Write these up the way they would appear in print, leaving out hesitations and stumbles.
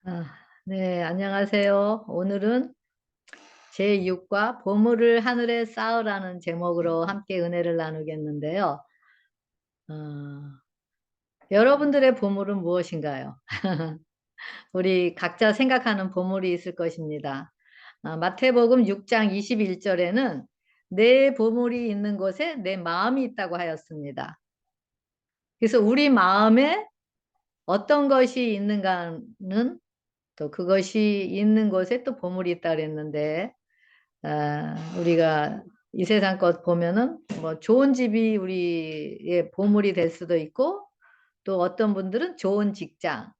아, 네, 안녕하세요. 오늘은 제6과 보물을 하늘에 쌓으라는 제목으로 함께 은혜를 나누겠는데요. 어, 여러분들의 보물은 무엇인가요? 우리 각자 생각하는 보물이 있을 것입니다. 마태복음 6장 21절에는 내 보물이 있는 곳에 내 마음이 있다고 하였습니다. 그래서 우리 마음에 어떤 것이 있는가는 또 그것이 있는 곳에 또 보물이 있다 그랬는데 우리가 이 세상 것 보면은 뭐 좋은 집이 우리의 보물이 될 수도 있고 또 어떤 분들은 좋은 직장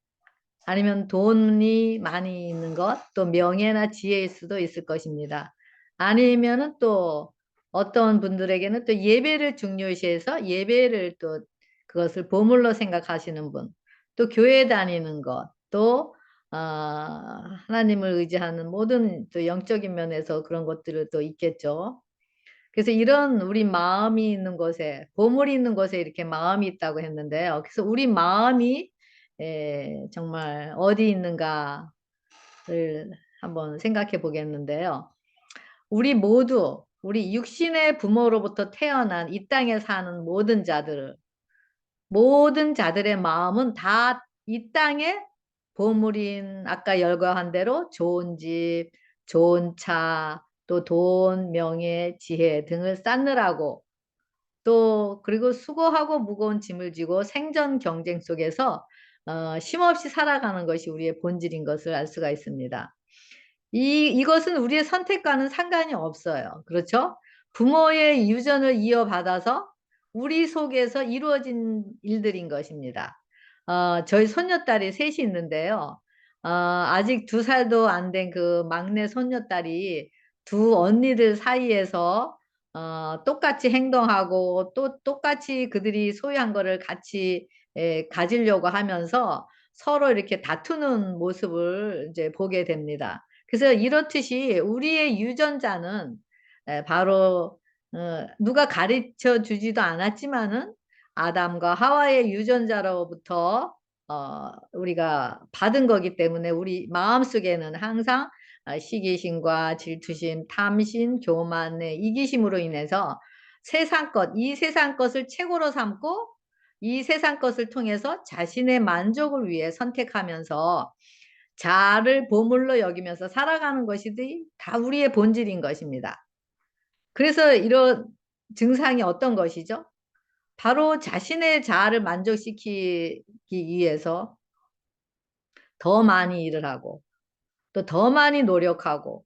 아니면 돈이 많이 있는 것 또 명예나 지혜일 수도 있을 것입니다. 아니면은 또 어떤 분들에게는 또 예배를 중요시해서 예배를 또 그것을 보물로 생각하시는 분, 또 교회 다니는 것, 또 하나님을 의지하는 모든 또 영적인 면에서 그런 것들을 또 있겠죠. 그래서 이런 우리 마음이 있는 곳에, 보물이 있는 곳에 이렇게 마음이 있다고 했는데요. 그래서 우리 마음이 정말 어디 있는가를 한번 생각해 보겠는데요. 우리 모두, 우리 육신의 부모로부터 태어난 이 땅에 사는 모든 자들의 마음은 다 이 땅에 보물인 아까 열거한 대로 좋은 집, 좋은 차, 또 돈, 명예, 지혜 등을 쌓느라고 또 그리고 수고하고 무거운 짐을 지고 생존 경쟁 속에서 쉼없이 살아가는 것이 우리의 본질인 것을 알 수가 있습니다. 이것은 우리의 선택과는 상관이 없어요. 그렇죠? 부모의 유전을 이어받아서 우리 속에서 이루어진 일들인 것입니다. 저희 손녀딸이 셋이 있는데요. 아직 2살도 안 된 그 막내 손녀딸이 두 언니들 사이에서 똑같이 행동하고 또 똑같이 그들이 소유한 거를 같이 가지려고 하면서 서로 이렇게 다투는 모습을 이제 보게 됩니다. 그래서 이렇듯이 우리의 유전자는 바로 누가 가르쳐 주지도 않았지만은 아담과 하와의 유전자로부터 우리가 받은 거기 때문에 우리 마음속에는 항상 시기심과 질투심, 탐심, 교만의 이기심으로 인해서 이 세상 것을 최고로 삼고 이 세상 것을 통해서 자신의 만족을 위해 선택하면서 자아를 보물로 여기면서 살아가는 것이 다 우리의 본질인 것입니다. 그래서 이런 증상이 어떤 것이죠? 바로 자신의 자아를 만족시키기 위해서 더 많이 일을 하고 또 더 많이 노력하고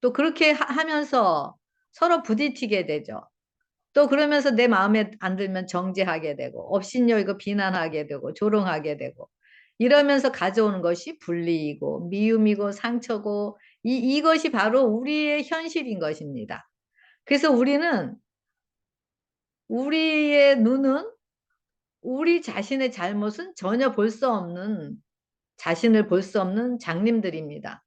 또 그렇게 하면서 서로 부딪히게 되죠. 또 그러면서 내 마음에 안 들면 정죄하게 되고 업신여기고 비난하게 되고 조롱하게 되고 이러면서 가져오는 것이 불리이고 미움이고 상처고 이것이 바로 우리의 현실인 것입니다. 그래서 우리의 눈은 우리 자신의 잘못은 전혀 볼 수 없는 자신을 볼 수 없는 장님들입니다.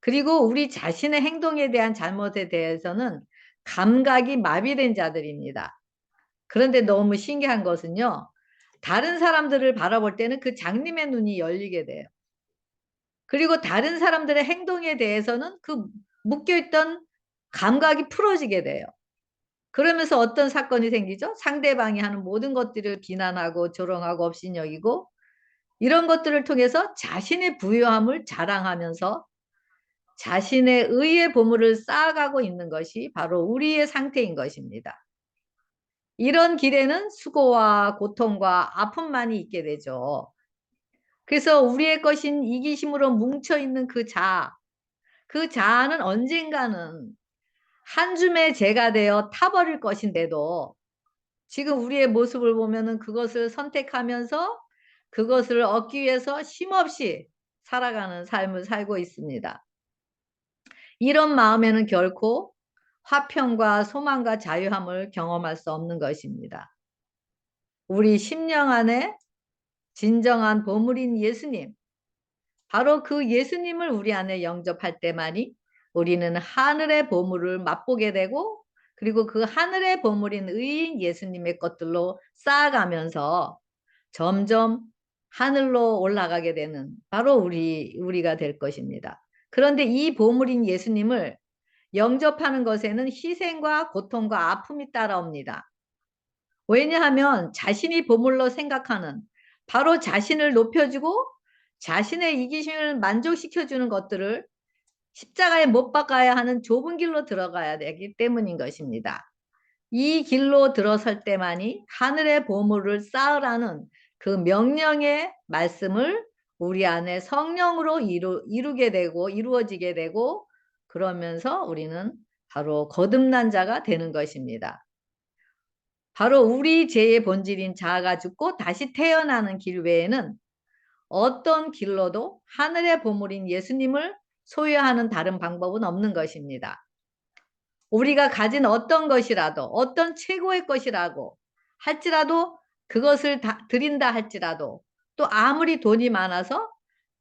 그리고 우리 자신의 행동에 대한 잘못에 대해서는 감각이 마비된 자들입니다. 그런데 너무 신기한 것은요. 다른 사람들을 바라볼 때는 그 장님의 눈이 열리게 돼요. 그리고 다른 사람들의 행동에 대해서는 그 묶여있던 감각이 풀어지게 돼요. 그러면서 어떤 사건이 생기죠? 상대방이 하는 모든 것들을 비난하고 조롱하고 업신여기고 이런 것들을 통해서 자신의 부유함을 자랑하면서 자신의 의의 보물을 쌓아가고 있는 것이 바로 우리의 상태인 것입니다. 이런 길에는 수고와 고통과 아픔만이 있게 되죠. 그래서 우리의 것인 이기심으로 뭉쳐있는 그 자아는 언젠가는 한 줌의 재가 되어 타버릴 것인데도 지금 우리의 모습을 보면은 그것을 선택하면서 그것을 얻기 위해서 쉼없이 살아가는 삶을 살고 있습니다. 이런 마음에는 결코 화평과 소망과 자유함을 경험할 수 없는 것입니다. 우리 심령 안에 진정한 보물인 예수님, 바로 그 예수님을 우리 안에 영접할 때만이 우리는 하늘의 보물을 맛보게 되고 그리고 그 하늘의 보물인 의인 예수님의 것들로 쌓아가면서 점점 하늘로 올라가게 되는 바로 우리가 될 것입니다. 그런데 이 보물인 예수님을 영접하는 것에는 희생과 고통과 아픔이 따라옵니다. 왜냐하면 자신이 보물로 생각하는 바로 자신을 높여주고 자신의 이기심을 만족시켜주는 것들을 십자가에 못 박아야 하는 좁은 길로 들어가야 되기 때문인 것입니다. 이 길로 들어설 때만이 하늘의 보물을 쌓으라는 그 명령의 말씀을 우리 안에 성령으로 이루게 되고 이루어지게 되고 그러면서 우리는 바로 거듭난 자가 되는 것입니다. 바로 우리 죄의 본질인 자아가 죽고 다시 태어나는 길 외에는 어떤 길로도 하늘의 보물인 예수님을 소유하는 다른 방법은 없는 것입니다. 우리가 가진 어떤 것이라도 어떤 최고의 것이라고 할지라도 그것을 드린다 할지라도 또 아무리 돈이 많아서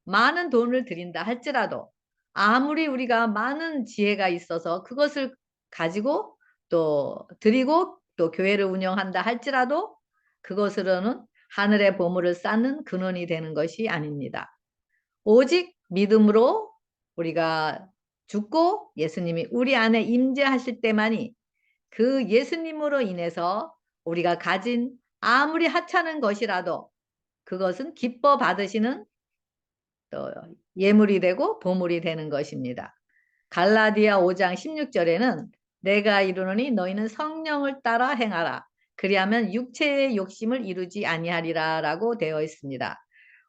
많은 돈을 드린다 할지라도 아무리 우리가 많은 지혜가 있어서 그것을 가지고 또 드리고 또 교회를 운영한다 할지라도 그것으로는 하늘의 보물을 쌓는 근원이 되는 것이 아닙니다. 오직 믿음으로 우리가 죽고 예수님이 우리 안에 임재하실 때만이 그 예수님으로 인해서 우리가 가진 아무리 하찮은 것이라도 그것은 기뻐 받으시는 또 예물이 되고 보물이 되는 것입니다. 갈라디아 5장 16절에는 내가 이르노니 너희는 성령을 따라 행하라. 그리하면 육체의 욕심을 이루지 아니하리라 라고 되어 있습니다.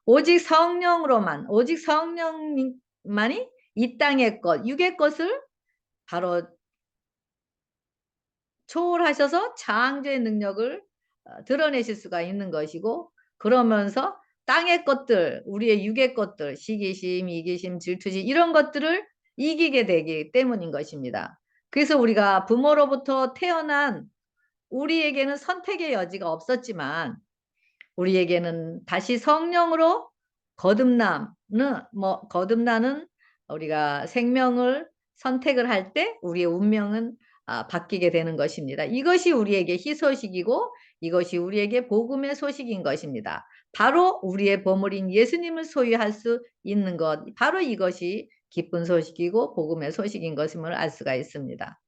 오직 성령으로만 오직 성령만이 이 땅의 것 육의 것을 바로 초월하셔서 창조의 능력을 드러내실 수가 있는 것이고 그러면서 땅의 것들 우리의 육의 것들 시기심 이기심 질투심 이런 것들을 이기게 되기 때문인 것입니다. 그래서 우리가 부모로부터 태어난 우리에게는 선택의 여지가 없었지만 우리에게는 다시 성령으로 거듭나는 우리가 생명을 선택을 할 때 우리의 운명은 바뀌게 되는 것입니다. 이것이 우리에게 희소식이고 이것이 우리에게 복음의 소식인 것입니다. 바로 우리의 보물인 예수님을 소유할 수 있는 것 바로 이것이 기쁜 소식이고 복음의 소식인 것임을 알 수가 있습니다.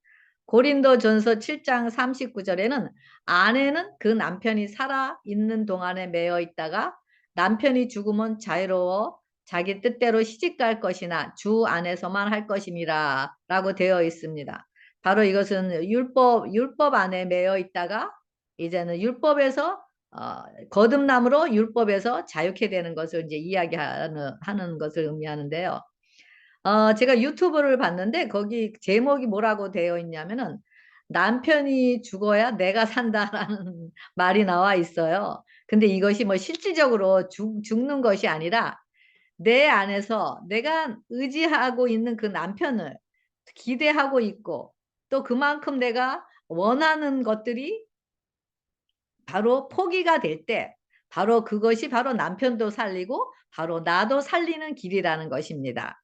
고린도전서 7장 39절에는 아내는 그 남편이 살아 있는 동안에 매여 있다가 남편이 죽으면 자유로워 자기 뜻대로 시집갈 것이나 주 안에서만 할 것임이라 라고 되어 있습니다. 바로 이것은 율법 안에 매여 있다가 이제는 율법에서 거듭남으로 율법에서 자유케 되는 것을 이제 이야기하는 것을 의미하는데요. 제가 유튜브를 봤는데 거기 제목이 뭐라고 되어 있냐면은 남편이 죽어야 내가 산다라는 말이 나와 있어요. 근데 이것이 뭐 실질적으로 죽는 것이 아니라 내 안에서 내가 의지하고 있는 그 남편을 기대하고 있고 또 그만큼 내가 원하는 것들이 바로 포기가 될 때 바로 그것이 바로 남편도 살리고 바로 나도 살리는 길이라는 것입니다.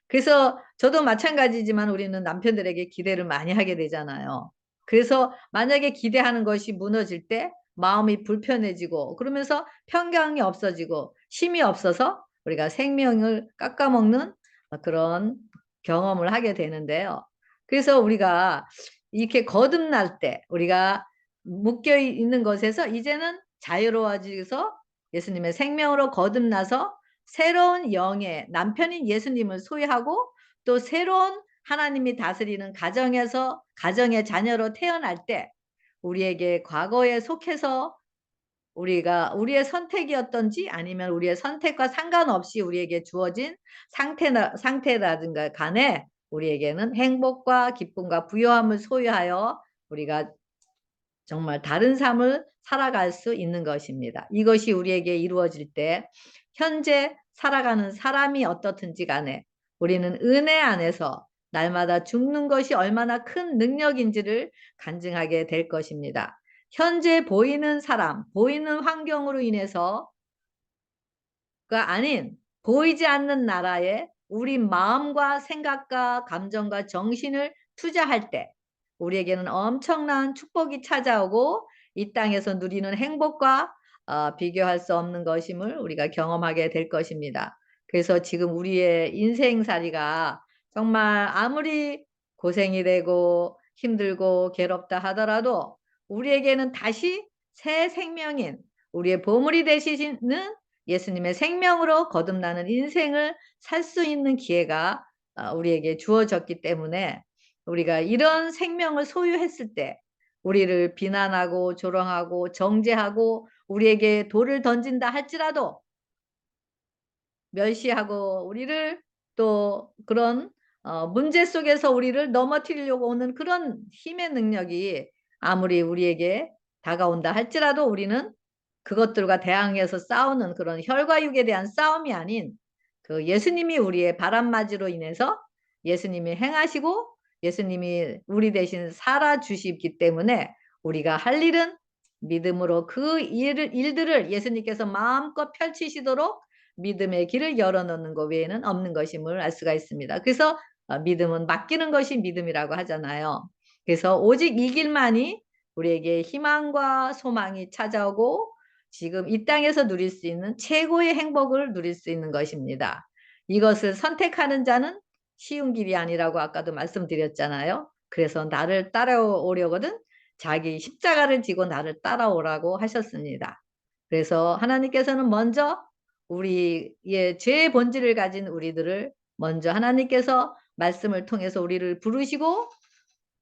그래서 저도 마찬가지지만 우리는 남편들에게 기대를 많이 하게 되잖아요. 그래서 만약에 기대하는 것이 무너질 때 마음이 불편해지고 그러면서 평강이 없어지고 쉼이 없어서 우리가 생명을 깎아먹는 그런 경험을 하게 되는데요. 그래서 우리가 이렇게 거듭날 때 우리가 묶여 있는 것에서 이제는 자유로워지서 예수님의 생명으로 거듭나서 새로운 영의 남편인 예수님을 소유하고 또 새로운 하나님이 다스리는 가정에서 가정의 자녀로 태어날 때 우리에게 과거에 속해서 우리의 선택이었던지 아니면 우리의 선택과 상관없이 우리에게 주어진 상태라든가 간에 우리에게는 행복과 기쁨과 부요함을 소유하여 우리가 정말 다른 삶을 살아갈 수 있는 것입니다. 이것이 우리에게 이루어질 때 현재 살아가는 사람이 어떻든지 간에 우리는 은혜 안에서 날마다 죽는 것이 얼마나 큰 능력인지를 간증하게 될 것입니다. 현재 보이는 사람, 보이는 환경으로 인해서가 아닌 보이지 않는 나라에 우리 마음과 생각과 감정과 정신을 투자할 때 우리에게는 엄청난 축복이 찾아오고 이 땅에서 누리는 행복과 비교할 수 없는 것임을 우리가 경험하게 될 것입니다. 그래서 지금 우리의 인생살이가 정말 아무리 고생이 되고 힘들고 괴롭다 하더라도 우리에게는 다시 새 생명인 우리의 보물이 되시는 예수님의 생명으로 거듭나는 인생을 살 수 있는 기회가 우리에게 주어졌기 때문에 우리가 이런 생명을 소유했을 때 우리를 비난하고 조롱하고 정죄하고 우리에게 돌을 던진다 할지라도 멸시하고 우리를 또 그런 문제 속에서 우리를 넘어뜨리려고 오는 그런 힘의 능력이 아무리 우리에게 다가온다 할지라도 우리는 그것들과 대항해서 싸우는 그런 혈과 육에 대한 싸움이 아닌 그 예수님이 우리의 바람맞이로 인해서 예수님이 행하시고 예수님이 우리 대신 살아주시기 때문에 우리가 할 일은 믿음으로 그 일들을 예수님께서 마음껏 펼치시도록 믿음의 길을 열어놓는 것 외에는 없는 것임을 알 수가 있습니다. 그래서 믿음은 맡기는 것이 믿음이라고 하잖아요. 그래서 오직 이 길만이 우리에게 희망과 소망이 찾아오고 지금 이 땅에서 누릴 수 있는 최고의 행복을 누릴 수 있는 것입니다. 이것을 선택하는 자는 쉬운 길이 아니라고 아까도 말씀드렸잖아요. 그래서 나를 따라오려거든 자기 십자가를 지고 나를 따라오라고 하셨습니다. 그래서 하나님께서는 먼저 우리의 죄의 본질을 가진 우리들을 먼저 하나님께서 말씀을 통해서 우리를 부르시고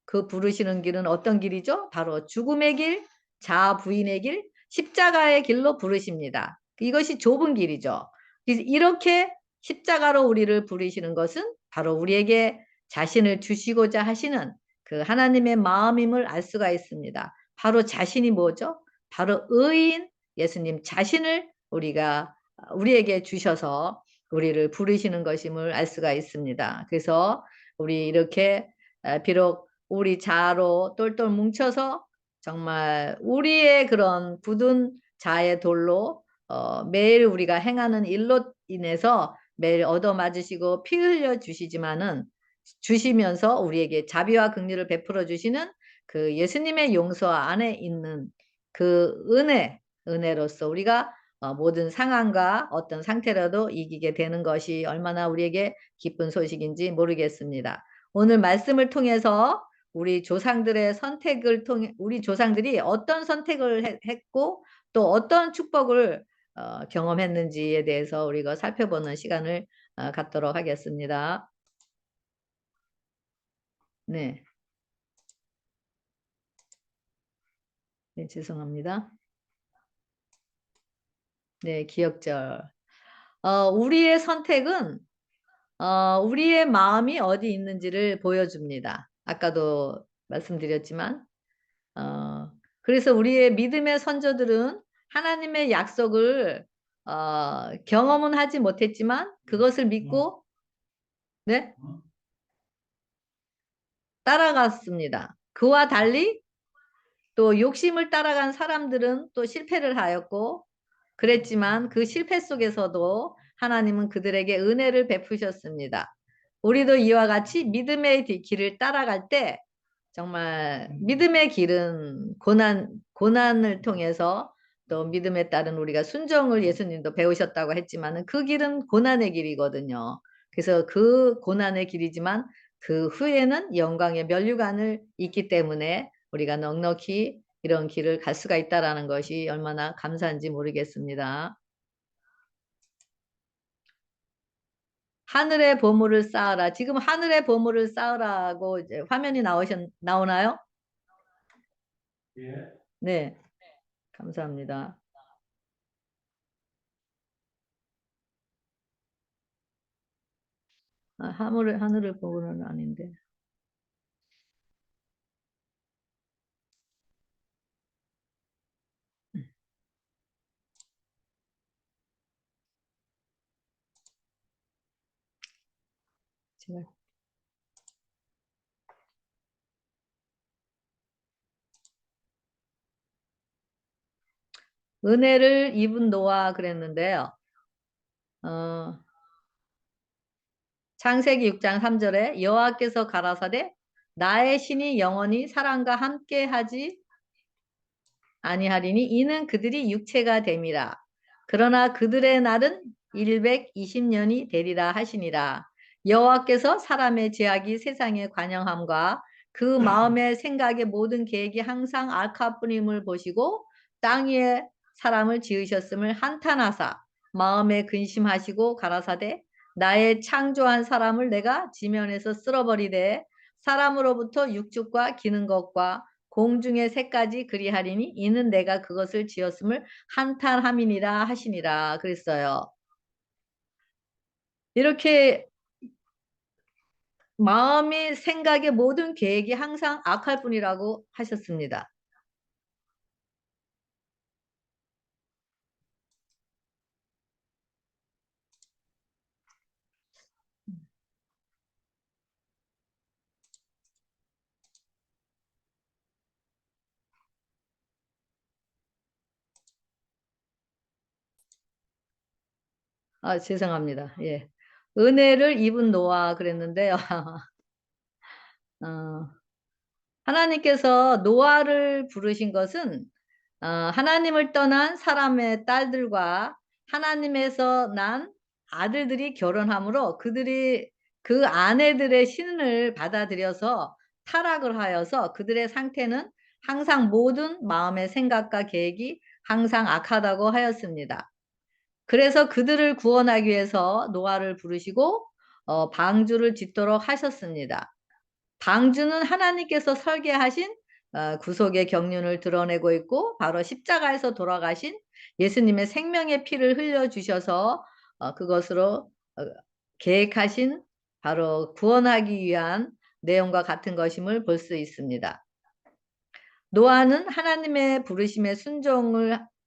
그 부르시는 길은 어떤 길이죠? 바로 죽음의 길, 자아 부인의 길, 십자가의 길로 부르십니다. 이것이 좁은 길이죠. 이렇게 십자가로 우리를 부르시는 것은 바로 우리에게 자신을 주시고자 하시는 그 하나님의 마음임을 알 수가 있습니다. 바로 자신이 뭐죠? 바로 의인 예수님 자신을 우리에게 주셔서 우리를 부르시는 것임을 알 수가 있습니다. 그래서 우리 이렇게 비록 우리 자아로 똘똘 뭉쳐서 정말 우리의 그런 굳은 자의 돌로 매일 우리가 행하는 일로 인해서 매일 얻어맞으시고 피 흘려 주시면서 우리에게 자비와 긍휼을 베풀어 주시는 그 예수님의 용서 안에 있는 그 은혜로서 우리가 모든 상황과 어떤 상태라도 이기게 되는 것이 얼마나 우리에게 기쁜 소식인지 모르겠습니다. 오늘 말씀을 통해서 우리 조상들의 선택을 통해 우리 조상들이 어떤 선택을 했고 또 어떤 축복을 경험했는지에 대해서 우리가 살펴보는 시간을 갖도록 하겠습니다. 네, 네, 죄송합니다. 네, 기억절. 우리의 선택은 우리의 마음이 어디 있는지를 보여줍니다. 아까도 말씀드렸지만 그래서 우리의 믿음의 선조들은 하나님의 약속을 경험은 하지 못했지만 그것을 믿고 네? 따라갔습니다. 그와 달리 또 욕심을 따라간 사람들은 또 실패를 하였고 그랬지만 그 실패 속에서도 하나님은 그들에게 은혜를 베푸셨습니다. 우리도 이와 같이 믿음의 길을 따라갈 때 정말 믿음의 길은 고난을 통해서 또 믿음에 따른 우리가 순종을 예수님도 배우셨다고 했지만은 그 길은 고난의 길이거든요. 그래서 그 고난의 길이지만 그 후에는 영광의 면류관을 있기 때문에 우리가 넉넉히 이런 길을 갈 수가 있다라는 것이 얼마나 감사한지 모르겠습니다. 하늘의 보물을 쌓아라. 지금 하늘의 보물을 쌓으라고 이제 화면이 나오나요? 예. 네, 감사합니다. 하늘을 보고는 아닌데. 제가 은혜를 입은 노아 그랬는데요. 어, 창세기 6장 3절에 여호와께서 가라사대 나의 신이 영원히 사람과 함께 하지 아니하리니 이는 그들이 육체가 됨이라. 그러나 그들의 날은 120년이 되리라 하시니라. 여호와께서 사람의 죄악이 세상에 관영함과 그 마음의 생각의 모든 계획이 항상 악하뿐임을 보시고 땅 위에 사람을 지으셨음을 한탄하사 마음에 근심하시고 가라사대 나의 창조한 사람을 내가 지면에서 쓸어버리되 사람으로부터 육축과 기는 것과 공중의 새까지 그리하리니 이는 내가 그것을 지었음을 한탄함이니라 하시니라 그랬어요. 이렇게 마음의 생각의 모든 계획이 항상 악할 뿐이라고 하셨습니다. 아, 죄송합니다. 예. 은혜를 입은 노아 그랬는데요. 어, 하나님께서 노아를 부르신 것은 하나님을 떠난 사람의 딸들과 하나님에서 난 아들들이 결혼함으로 그들이 그 아내들의 신을 받아들여서 타락을 하여서 그들의 상태는 항상 모든 마음의 생각과 계획이 항상 악하다고 하였습니다. 그래서 그들을 구원하기 위해서 노아를 부르시고 방주를 짓도록 하셨습니다. 방주는 하나님께서 설계하신 구속의 경륜을 드러내고 있고 바로 십자가에서 돌아가신 예수님의 생명의 피를 흘려주셔서 그것으로 계획하신 바로 구원하기 위한 내용과 같은 것임을 볼 수 있습니다. 노아는 하나님의 부르심에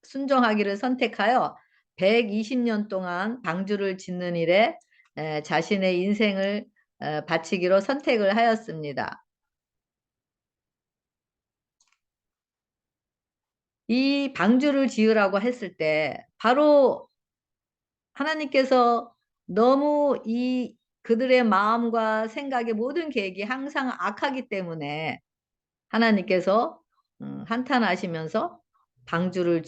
순종하기를 선택하여 120년 동안 방주를 짓는 일에 자신의 인생을 바치기로 선택을 하였습니다. 이 방주를 지으라고 했을 때 바로 하나님께서 너무 그들의 마음과 생각의 모든 계획이 항상 악하기 때문에 하나님께서 한탄하시면서 방주를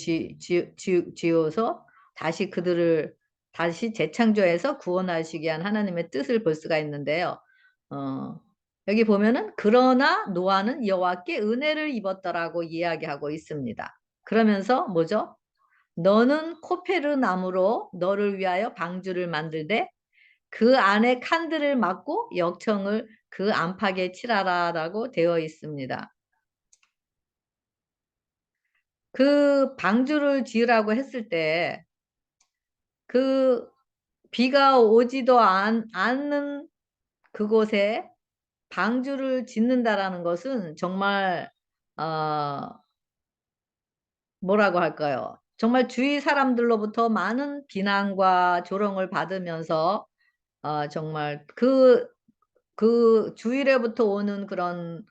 지어서 다시 그들을 다시 재창조해서 구원하시기 위한 하나님의 뜻을 볼 수가 있는데요. 여기 보면은 그러나 노아는 여호와께 은혜를 입었더라고 이야기하고 있습니다. 그러면서 뭐죠? 너는 코페르 나무로 너를 위하여 방주를 만들되 그 안에 칸들을 막고 역청을 그 안팎에 칠하라라고 되어 있습니다. 그 방주를 지으라고 했을 때 그 비가 오지도 않는 그곳에 방주를 짓는다라는 것은 정말 뭐라고 할까요? 정말 주위 사람들로부터 많은 비난과 조롱을 받으면서 정말 그 주위로부터 오는 그런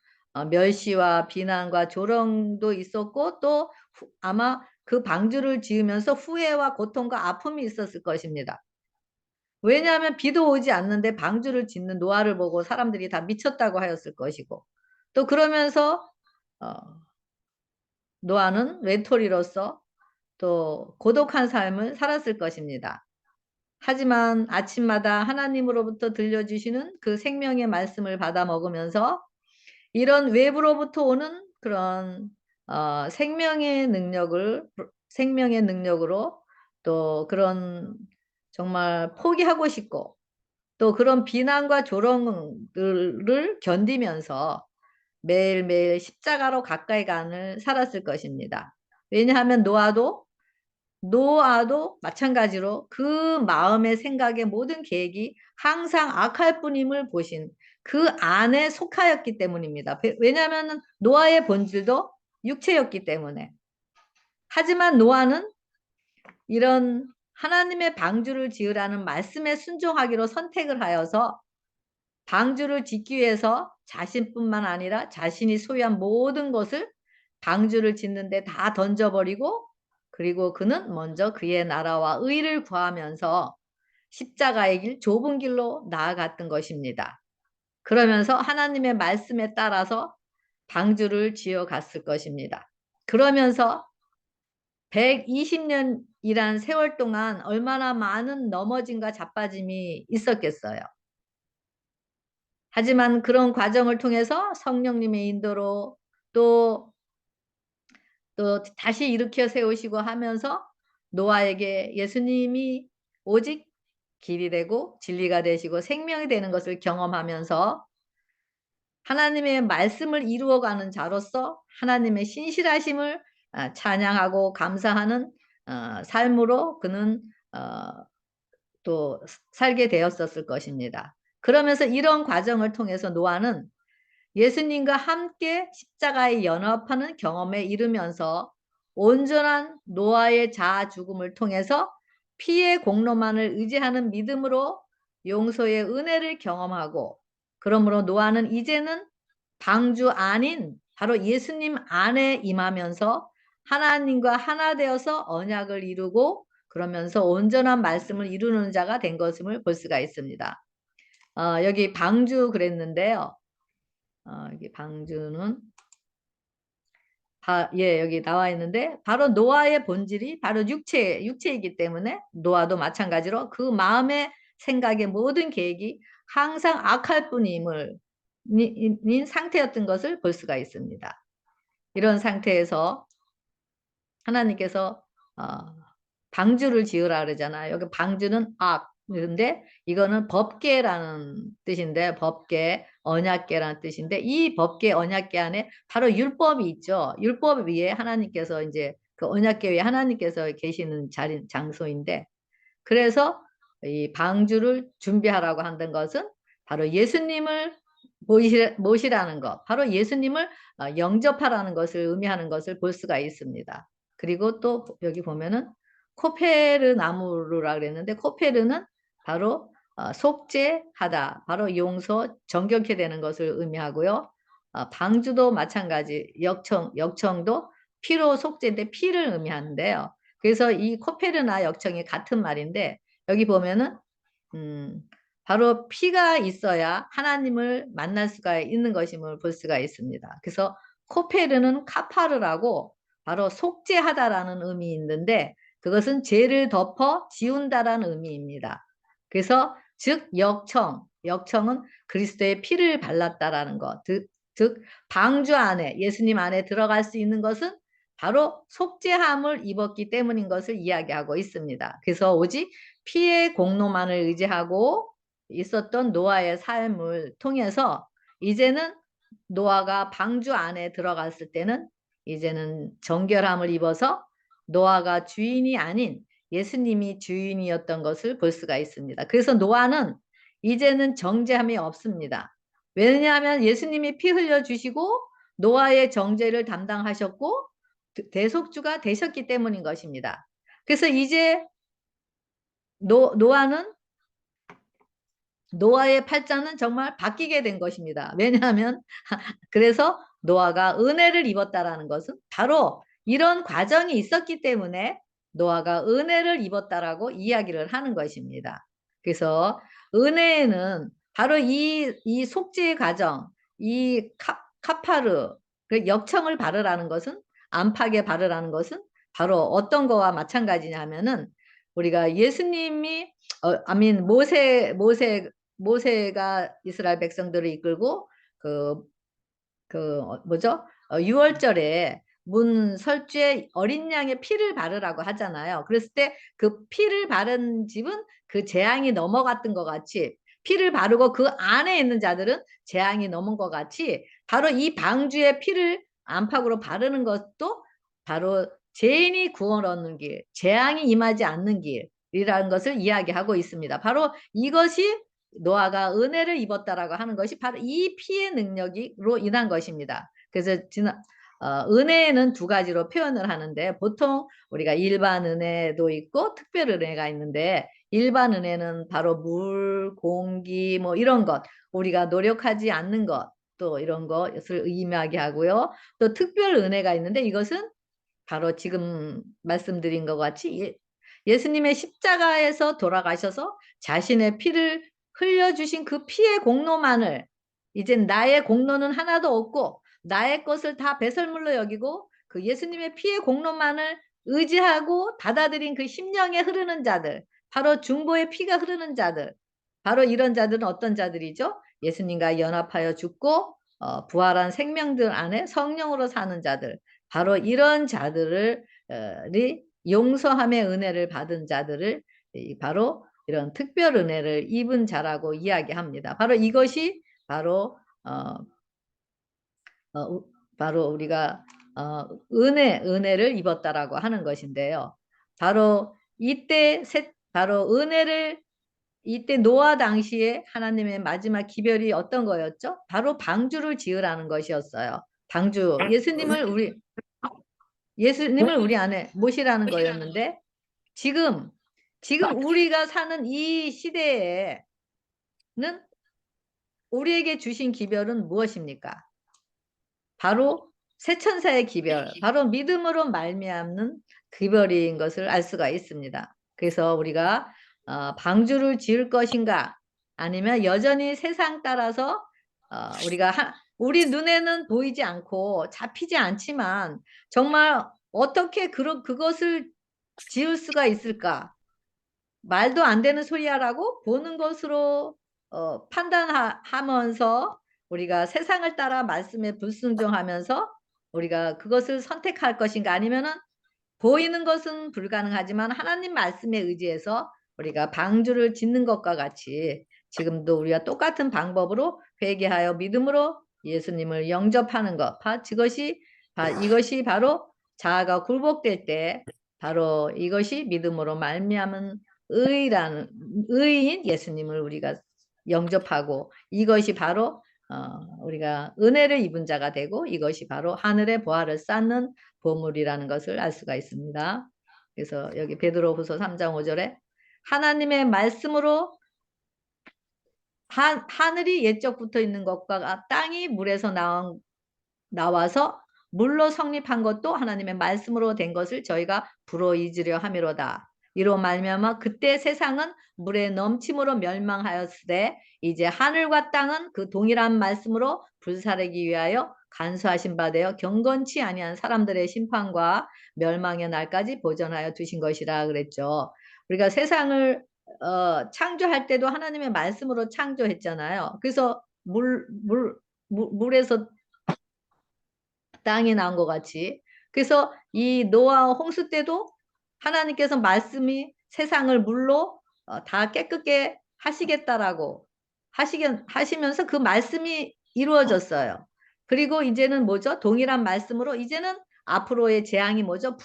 멸시와 비난과 조롱도 있었고 또 아마 그 방주를 지으면서 후회와 고통과 아픔이 있었을 것입니다. 왜냐하면 비도 오지 않는데 방주를 짓는 노아를 보고 사람들이 다 미쳤다고 하였을 것이고 또 그러면서 어, 노아는 외톨이로서 또 고독한 삶을 살았을 것입니다. 하지만 아침마다 하나님으로부터 들려주시는 그 생명의 말씀을 받아 먹으면서 이런 외부로부터 오는 그런 생명의 능력으로 또 그런 정말 포기하고 싶고 또 그런 비난과 조롱들을 견디면서 매일매일 십자가로 가까이 가는 살았을 것입니다. 왜냐하면 노아도 마찬가지로 그 마음의 생각의 모든 계획이 항상 악할 뿐임을 보신 그 안에 속하였기 때문입니다. 왜냐하면 노아의 본질도 육체였기 때문에. 하지만 노아는 이런 하나님의 방주를 지으라는 말씀에 순종하기로 선택을 하여서 방주를 짓기 위해서 자신뿐만 아니라 자신이 소유한 모든 것을 방주를 짓는데 다 던져버리고 그리고 그는 먼저 그의 나라와 의를 구하면서 십자가의 길, 좁은 길로 나아갔던 것입니다. 그러면서 하나님의 말씀에 따라서 방주를 지어 갔을 것입니다. 그러면서 120년이란 세월 동안 얼마나 많은 넘어짐과 자빠짐이 있었겠어요. 하지만 그런 과정을 통해서 성령님의 인도로 또 다시 일으켜 세우시고 하면서 노아에게 예수님이 오직 길이 되고 진리가 되시고 생명이 되는 것을 경험하면서 하나님의 말씀을 이루어가는 자로서 하나님의 신실하심을 찬양하고 감사하는 삶으로 그는 또 살게 되었었을 것입니다. 그러면서 이런 과정을 통해서 노아는 예수님과 함께 십자가에 연합하는 경험에 이르면서 온전한 노아의 자아 죽음을 통해서 피의 공로만을 의지하는 믿음으로 용서의 은혜를 경험하고, 그러므로 노아는 이제는 방주 아닌 바로 예수님 안에 임하면서 하나님과 하나 되어서 언약을 이루고 그러면서 온전한 말씀을 이루는 자가 된 것임을 볼 수가 있습니다. 여기 방주 그랬는데요. 여기 방주는 예, 여기 나와 있는데 바로 노아의 본질이 바로 육체이기 때문에 노아도 마찬가지로 그 마음의 생각의 모든 계획이 항상 악할 뿐임을 인 상태였던 것을 볼 수가 있습니다. 이런 상태에서 하나님께서 방주를 지으라 그러잖아요. 여기 방주는 그런데 이거는 법궤라는 뜻인데, 법궤, 언약궤라는 뜻인데, 이 법궤, 언약궤 안에 바로 율법이 있죠. 율법 위에 하나님께서 이제 그 언약궤 위에 하나님께서 계시는 장소인데, 그래서 이 방주를 준비하라고 한다는 것은 바로 예수님을 모시라는 것, 바로 예수님을 영접하라는 것을 의미하는 것을 볼 수가 있습니다. 그리고 또 여기 보면은 코페르 나무루라 그랬는데, 코페르는 바로 속죄하다, 바로 용서, 정결케 되는 것을 의미하고요. 방주도 마찬가지, 역청도 피로 속죄인데 피를 의미하는데요. 그래서 이 코페르나 역청이 같은 말인데, 여기 보면은 바로 피가 있어야 하나님을 만날 수가 있는 것임을 볼 수가 있습니다. 그래서 코페르는 카파르라고 바로 속죄하다라는 의미 있는데, 그것은 죄를 덮어 지운다라는 의미입니다. 그래서 즉 역청은 그리스도의 피를 발랐다라는 것, 즉 방주 안에, 예수님 안에 들어갈 수 있는 것은 바로 속죄함을 입었기 때문인 것을 이야기하고 있습니다. 그래서 오직 피의 공로만을 의지하고 있었던 노아의 삶을 통해서 이제는 노아가 방주 안에 들어갔을 때는 이제는 정결함을 입어서 노아가 주인이 아닌 예수님이 주인이었던 것을 볼 수가 있습니다. 그래서 노아는 이제는 정죄함이 없습니다. 왜냐하면 예수님이 피 흘려주시고 노아의 정죄를 담당하셨고 대속주가 되셨기 때문인 것입니다. 그래서 이제 노아의 팔자는 정말 바뀌게 된 것입니다. 왜냐하면 그래서 노아가 은혜를 입었다라는 것은 바로 이런 과정이 있었기 때문에 노아가 은혜를 입었다라고 이야기를 하는 것입니다. 그래서 은혜에는 바로 이 속죄의 과정, 이 카파르, 역청을 바르라는 것은, 안팎에 바르라는 것은 바로 어떤 거와 마찬가지냐면은 우리가 예수님이 모세가 이스라엘 백성들을 이끌고 뭐죠? 6월절에 문 설주에 어린 양의 피를 바르라고 하잖아요. 그랬을 때 그 피를 바른 집은 그 재앙이 넘어갔던 것 같이, 피를 바르고 그 안에 있는 자들은 재앙이 넘은 것 같이, 바로 이 방주의 피를 안팎으로 바르는 것도 바로 죄인이 구원 얻는 길, 재앙이 임하지 않는 길이라는 것을 이야기하고 있습니다. 바로 이것이 노아가 은혜를 입었다라고 하는 것이 바로 이 피의 능력으로 인한 것입니다. 그래서 은혜는 두 가지로 표현을 하는데, 보통 우리가 일반 은혜도 있고 특별 은혜가 있는데, 일반 은혜는 바로 물, 공기 뭐 이런 것, 우리가 노력하지 않는 것, 또 이런 것을 의미하게 하고요. 또 특별 은혜가 있는데, 이것은 바로 지금 말씀드린 것 같이 예수님의 십자가에서 돌아가셔서 자신의 피를 흘려주신 그 피의 공로만을, 이젠 나의 공로는 하나도 없고 나의 것을 다 배설물로 여기고 그 예수님의 피의 공로만을 의지하고 받아들인 그 심령에 흐르는 자들, 바로 중보의 피가 흐르는 자들, 바로 이런 자들은 어떤 자들이죠? 예수님과 연합하여 죽고 부활한 생명들 안에 성령으로 사는 자들, 바로 이런 자들을 용서함의 은혜를 받은 자들을 바로 이런 특별 은혜를 입은 자라고 이야기합니다. 바로 이것이 바로 어, 바로 우리가 은혜를 입었다라고 하는 것인데요. 바로 이때 바로 은혜를 이때 노아 당시에 하나님의 마지막 기별이 어떤 거였죠? 바로 방주를 지으라는 것이었어요. 방주 예수님을 우리 안에 모시라는 거였는데 지금 우리가 사는 이 시대에는 우리에게 주신 기별은 무엇입니까? 바로 새천사의 기별, 바로 믿음으로 말미암는 기별인 것을 알 수가 있습니다. 그래서 우리가 방주를 지을 것인가 아니면 여전히 세상 따라서 우리 눈에는 보이지 않고 잡히지 않지만 정말 어떻게 그것을 지을 수가 있을까? 말도 안 되는 소리야라고 보는 것으로 판단하면서 우리가 세상을 따라 말씀에 불순종하면서 우리가 그것을 선택할 것인가 아니면은 보이는 것은 불가능하지만 하나님 말씀에 의지해서 우리가 방주를 짓는 것과 같이 지금도 우리가 똑같은 방법으로 회개하여 믿음으로 예수님을 영접하는 것. 이것이 바로 자아가 굴복될 때 바로 이것이 믿음으로 말미암은 의인 예수님을 우리가 영접하고 이것이 바로 우리가 은혜를 입은 자가 되고 이것이 바로 하늘의 보화를 쌓는 보물이라는 것을 알 수가 있습니다. 그래서 여기 베드로후서 3장 5절에 하나님의 말씀으로 하늘이 옛적 붙어 있는 것과 땅이 물에서 나와서 물로 성립한 것도 하나님의 말씀으로 된 것을 저희가 불어이으려 함이로다. 이로 말미암아 그때 세상은 물의 넘침으로 멸망하였으되 이제 하늘과 땅은 그 동일한 말씀으로 불사르기 위하여 간수하신 바 되어 경건치 아니한 사람들의 심판과 멸망의 날까지 보전하여 두신 것이라 그랬죠. 우리가 세상을 창조할 때도 하나님의 말씀으로 창조했잖아요. 그래서 물에서 땅이 나온 것 같이. 그래서 이 노아와 홍수 때도 하나님께서 말씀이 세상을 물로 다 깨끗게 하시겠다라고 하시면서 그 말씀이 이루어졌어요. 그리고 이제는 뭐죠? 동일한 말씀으로 이제는 앞으로의 재앙이 뭐죠?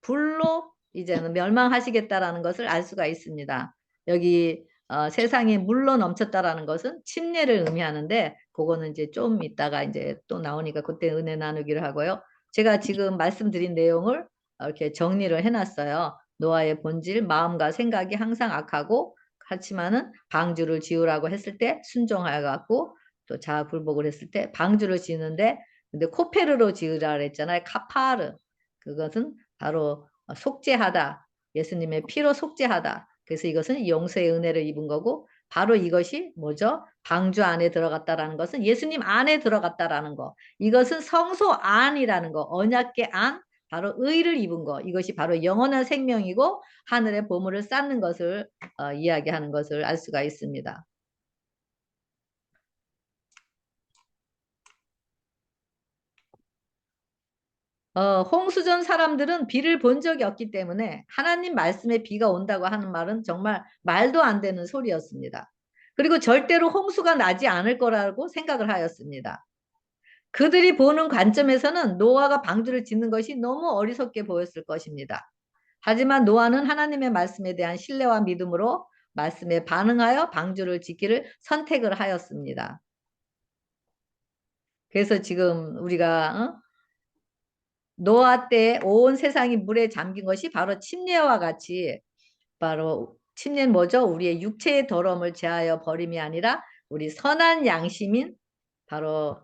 불로 이제는 멸망하시겠다라는 것을 알 수가 있습니다. 여기 세상이 물로 넘쳤다라는 것은 침례를 의미하는데 그거는 이제 좀 이따가 이제 또 나오니까 그때 은혜 나누기를 하고요. 제가 지금 말씀드린 내용을 이렇게 정리를 해놨어요. 노아의 본질, 마음과 생각이 항상 악하고 그렇지만은 방주를 지으라고 했을 때 순종하여 갖고 또 자아 굴복을 했을 때 방주를 지는데 근데 코페르로 지으라 그랬잖아요. 카파르. 그것은 바로 속죄하다. 예수님의 피로 속죄하다. 그래서 이것은 용서의 은혜를 입은 거고 바로 이것이 뭐죠? 방주 안에 들어갔다라는 것은 예수님 안에 들어갔다라는 거. 이것은 성소 안이라는 거. 언약계 안. 바로 의를 입은 거. 이것이 바로 영원한 생명이고 하늘의 보물을 쌓는 것을 이야기하는 것을 알 수가 있습니다. 홍수전 사람들은 비를 본 적이 없기 때문에 하나님 말씀에 비가 온다고 하는 말은 정말 말도 안 되는 소리였습니다. 그리고 절대로 홍수가 나지 않을 거라고 생각을 하였습니다. 그들이 보는 관점에서는 노아가 방주를 짓는 것이 너무 어리석게 보였을 것입니다. 하지만 노아는 하나님의 말씀에 대한 신뢰와 믿음으로 말씀에 반응하여 방주를 짓기를 선택을 하였습니다. 그래서 지금 우리가 노아 때 온 세상이 물에 잠긴 것이 바로 침례와 같이 바로 침례는 뭐죠? 우리의 육체의 더러움을 제하여 버림이 아니라 우리 선한 양심인 바로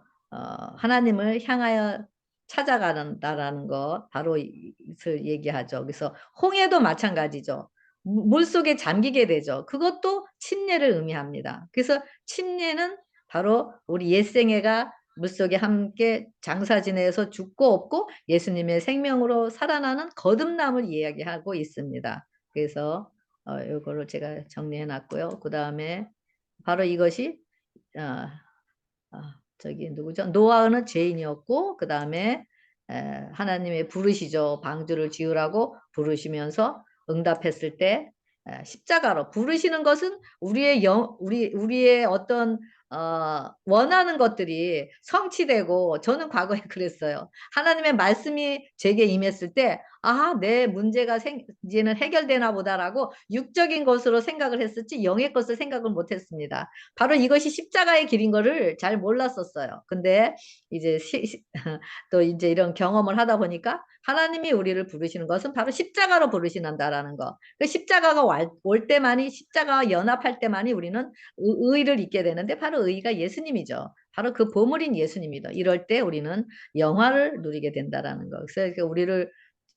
하나님을 향하여 찾아간다라는 것 바로 이것을 얘기하죠. 그래서 홍해도 마찬가지죠. 물속에 잠기게 되죠. 그것도 침례를 의미합니다. 그래서 침례는 바로 우리 옛생애가 물속에 함께 장사 지내서 죽고 없고 예수님의 생명으로 살아나는 거듭남을 이야기하고 있습니다. 그래서 요거를 제가 정리해 놨고요. 그 다음에 바로 이것이 어, 저기 누구죠? 노아는 죄인이었고 그 다음에 하나님의 부르시죠. 방주를 지으라고 부르시면서 응답했을 때 십자가로 부르시는 것은 우리의 어떤 원하는 것들이 성취되고 저는 과거에 그랬어요. 하나님의 말씀이 제게 임했을 때 내 문제가 이제는 해결되나 보다라고 육적인 것으로 생각을 했었지 영의 것을 생각을 못했습니다. 바로 이것이 십자가의 길인 거를 잘 몰랐었어요. 근데 이제 또 이제 이런 경험을 하다 보니까 하나님이 우리를 부르시는 것은 바로 십자가로 부르시는다라는 거. 그 십자가가 올 때만이 십자가와 연합할 때만이 우리는 의를 잊게 되는데 바로 의가 예수님이죠. 바로 그 보물인 예수님이다. 이럴 때 우리는 영화를 누리게 된다라는 거. 그래서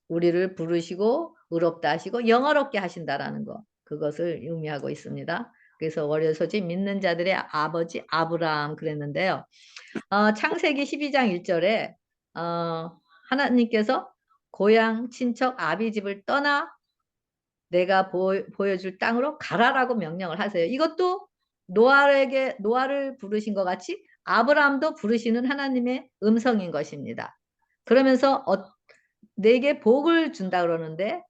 우리를 부르시고 의롭다 하시고 영화롭게 하신다라는 거. 그것을 의미하고 있습니다. 그래서 월요소지 믿는 자들의 아버지 아브라함 그랬는데요. 창세기 12장 1절에 하나님께서 고향 친척 아비집을 떠나 내가 보여줄 땅으로 가라라고 명령을 하세요. 이것도 노아를 부르신 것 같이 아브라함도 부르시는 하나님의 음성인 것입니다. 그러면서 내게 복을 준다 그러는데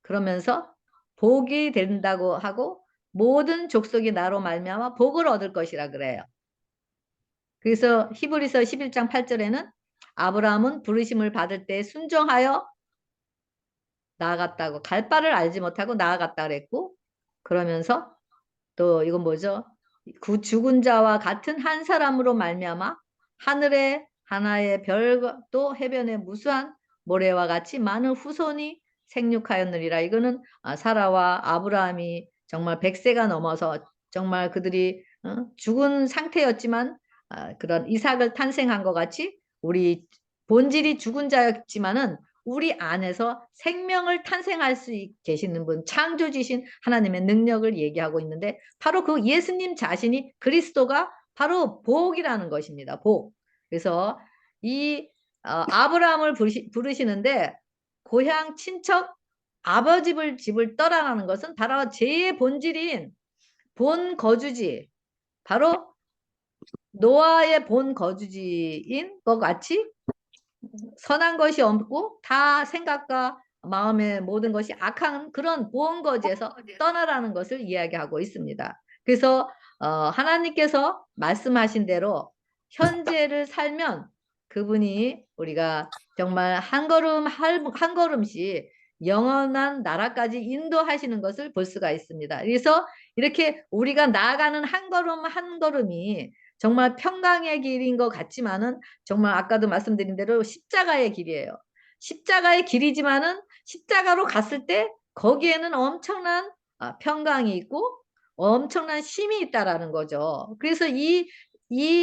그러면서 복이 된다고 하고 모든 족속이 나로 말미암아 복을 얻을 것이라 그래요. 그래서 히브리서 11장 8절에는 아브라함은 부르심을 받을 때 순종하여 나아갔다고 갈 바를 알지 못하고 나아갔다 그랬고 그러면서 또 이건 뭐죠? 그 죽은 자와 같은 한 사람으로 말미암아 하늘의 하나의 별도 해변의 무수한 모래와 같이 많은 후손이 생육하였느니라. 이거는 사라와 아브라함이 정말 100세가 넘어서 정말 그들이 죽은 상태였지만 그런 이삭을 탄생한 것 같이 우리 본질이 죽은 자였지만은 우리 안에서 생명을 탄생할 수 계시는 분, 창조주신 하나님의 능력을 얘기하고 있는데 바로 그 예수님 자신이 그리스도가 바로 복이라는 것입니다. 복. 그래서 이 아브라함을 부르시는데 고향 친척 아버지 집을 떠나라는 것은 바로 제 본질인 본 거주지, 바로 노아의 본 거주지인 것 같이 선한 것이 없고 다 생각과 마음의 모든 것이 악한 그런 보온거지에서 떠나라는 것을 이야기하고 있습니다. 그래서 하나님께서 말씀하신 대로 현재를 살면 그분이 우리가 정말 한 걸음 한 걸음씩 영원한 나라까지 인도하시는 것을 볼 수가 있습니다. 그래서 이렇게 우리가 나아가는 한 걸음 한 걸음이 정말 평강의 길인 것 같지만은 정말 아까도 말씀드린 대로 십자가의 길이에요. 십자가의 길이지만은 십자가로 갔을 때 거기에는 엄청난 평강이 있고 엄청난 쉼이 있다라는 거죠. 그래서 이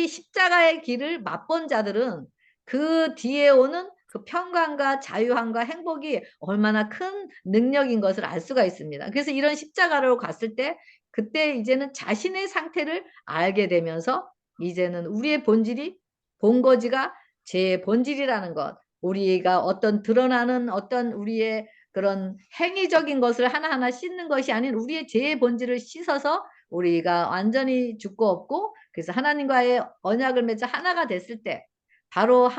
십자가의 길을 맛본 자들은 그 뒤에 오는 그 평강과 자유함과 행복이 얼마나 큰 능력인 것을 알 수가 있습니다. 그래서 이런 십자가로 갔을 때 그때 이제는 자신의 상태를 알게 되면서 이제는 우리의 본질이 본거지가 제 본질이라는 것, 우리가 어떤 드러나는 어떤 우리의 그런 행위적인 것을 하나하나 씻는 것이 아닌 우리의 제 본질을 씻어서 우리가 완전히 죽고 없고 그래서 하나님과의 언약을 맺어 하나가 됐을 때 바로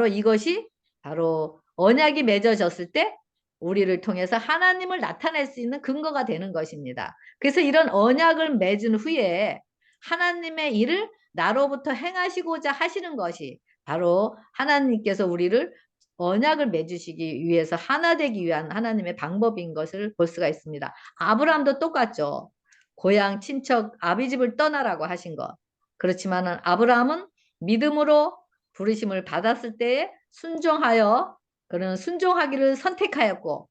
이것이 바로 언약이 맺어졌을 때 우리를 통해서 하나님을 나타낼 수 있는 근거가 되는 것입니다. 그래서 이런 언약을 맺은 후에 하나님의 일을 나로부터 행하시고자 하시는 것이 바로 하나님께서 우리를 언약을 맺으시기 위해서 하나 되기 위한 하나님의 방법인 것을 볼 수가 있습니다. 아브라함도 똑같죠. 고향 친척 아비집을 떠나라고 하신 것. 그렇지만 아브라함은 믿음으로 부르심을 받았을 때에 순종하여 그런 순종하기를 선택하였고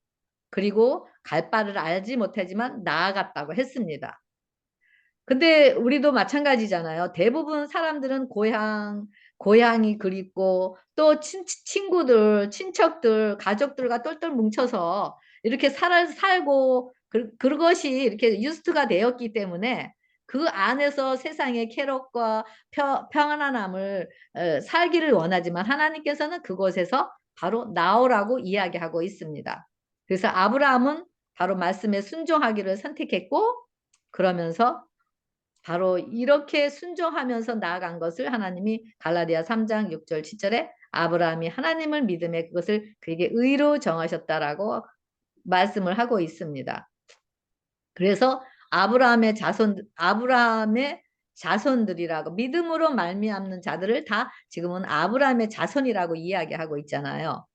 그리고 갈 바를 알지 못하지만 나아갔다고 했습니다. 근데 우리도 마찬가지잖아요. 대부분 사람들은 고향이 그립고 또 친구들, 친척들, 가족들과 똘똘 뭉쳐서 이렇게 살고 그것이 이렇게 유스트가 되었기 때문에 그 안에서 세상의 쾌락과 평안함을 살기를 원하지만 하나님께서는 그곳에서 바로 나오라고 이야기하고 있습니다. 그래서 아브라함은 바로 말씀에 순종하기를 선택했고 그러면서 바로 이렇게 순종하면서 나아간 것을 하나님이 갈라디아 3장 6절 7절에 아브라함이 하나님을 믿음에 그것을 그에게 의로 정하셨다라고 말씀을 하고 있습니다. 그래서 아브라함의 자손들이라고 믿음으로 말미암는 자들을 다 지금은 아브라함의 자손이라고 이야기하고 있잖아요.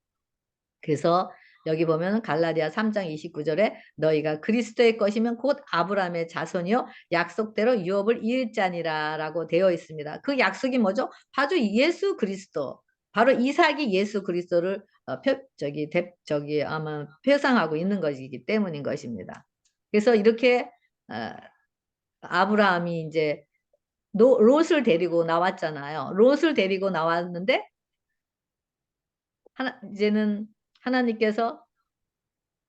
그래서 여기 보면 갈라디아 3장 29절에 너희가 그리스도의 것이면 곧 아브라함의 자손이요 약속대로 유업을 이을자니라 라고 되어 있습니다. 그 약속이 뭐죠? 바로 예수 그리스도, 바로 이삭이 예수 그리스도를 아마 표상하고 있는 것이기 때문인 것입니다. 그래서 이렇게 아브라함이 이제 롯을 데리고 나왔잖아요. 롯을 데리고 나왔는데 이제는 하나님께서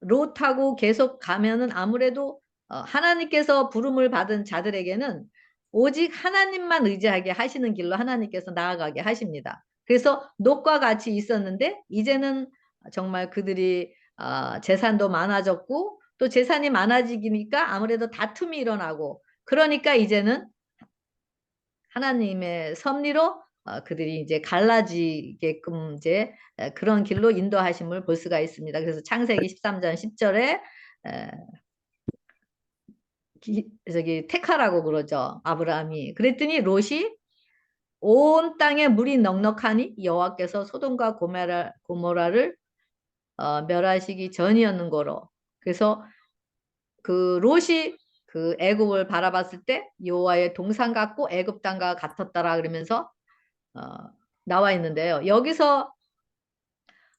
롯하고 계속 가면은 아무래도 하나님께서 부름을 받은 자들에게는 오직 하나님만 의지하게 하시는 길로 하나님께서 나아가게 하십니다. 그래서 롯과 같이 있었는데 이제는 정말 그들이 재산도 많아졌고 또 재산이 많아지니까 아무래도 다툼이 일어나고 그러니까 이제는 하나님의 섭리로 그들이 이제 갈라지게끔 이제 그런 길로 인도하심을 볼 수가 있습니다. 그래서 창세기 13장 10절에 택하라고 그러죠. 아브라함이. 그랬더니 롯이 온 땅에 물이 넉넉하니 여호와께서 소돔과 고모라를 멸하시기 전이었는 거로. 그래서 그 롯이 그 애굽을 바라봤을 때 여호와의 동산 같고 애굽 땅과 같았더라 그러면서 나와 있는데요. 여기서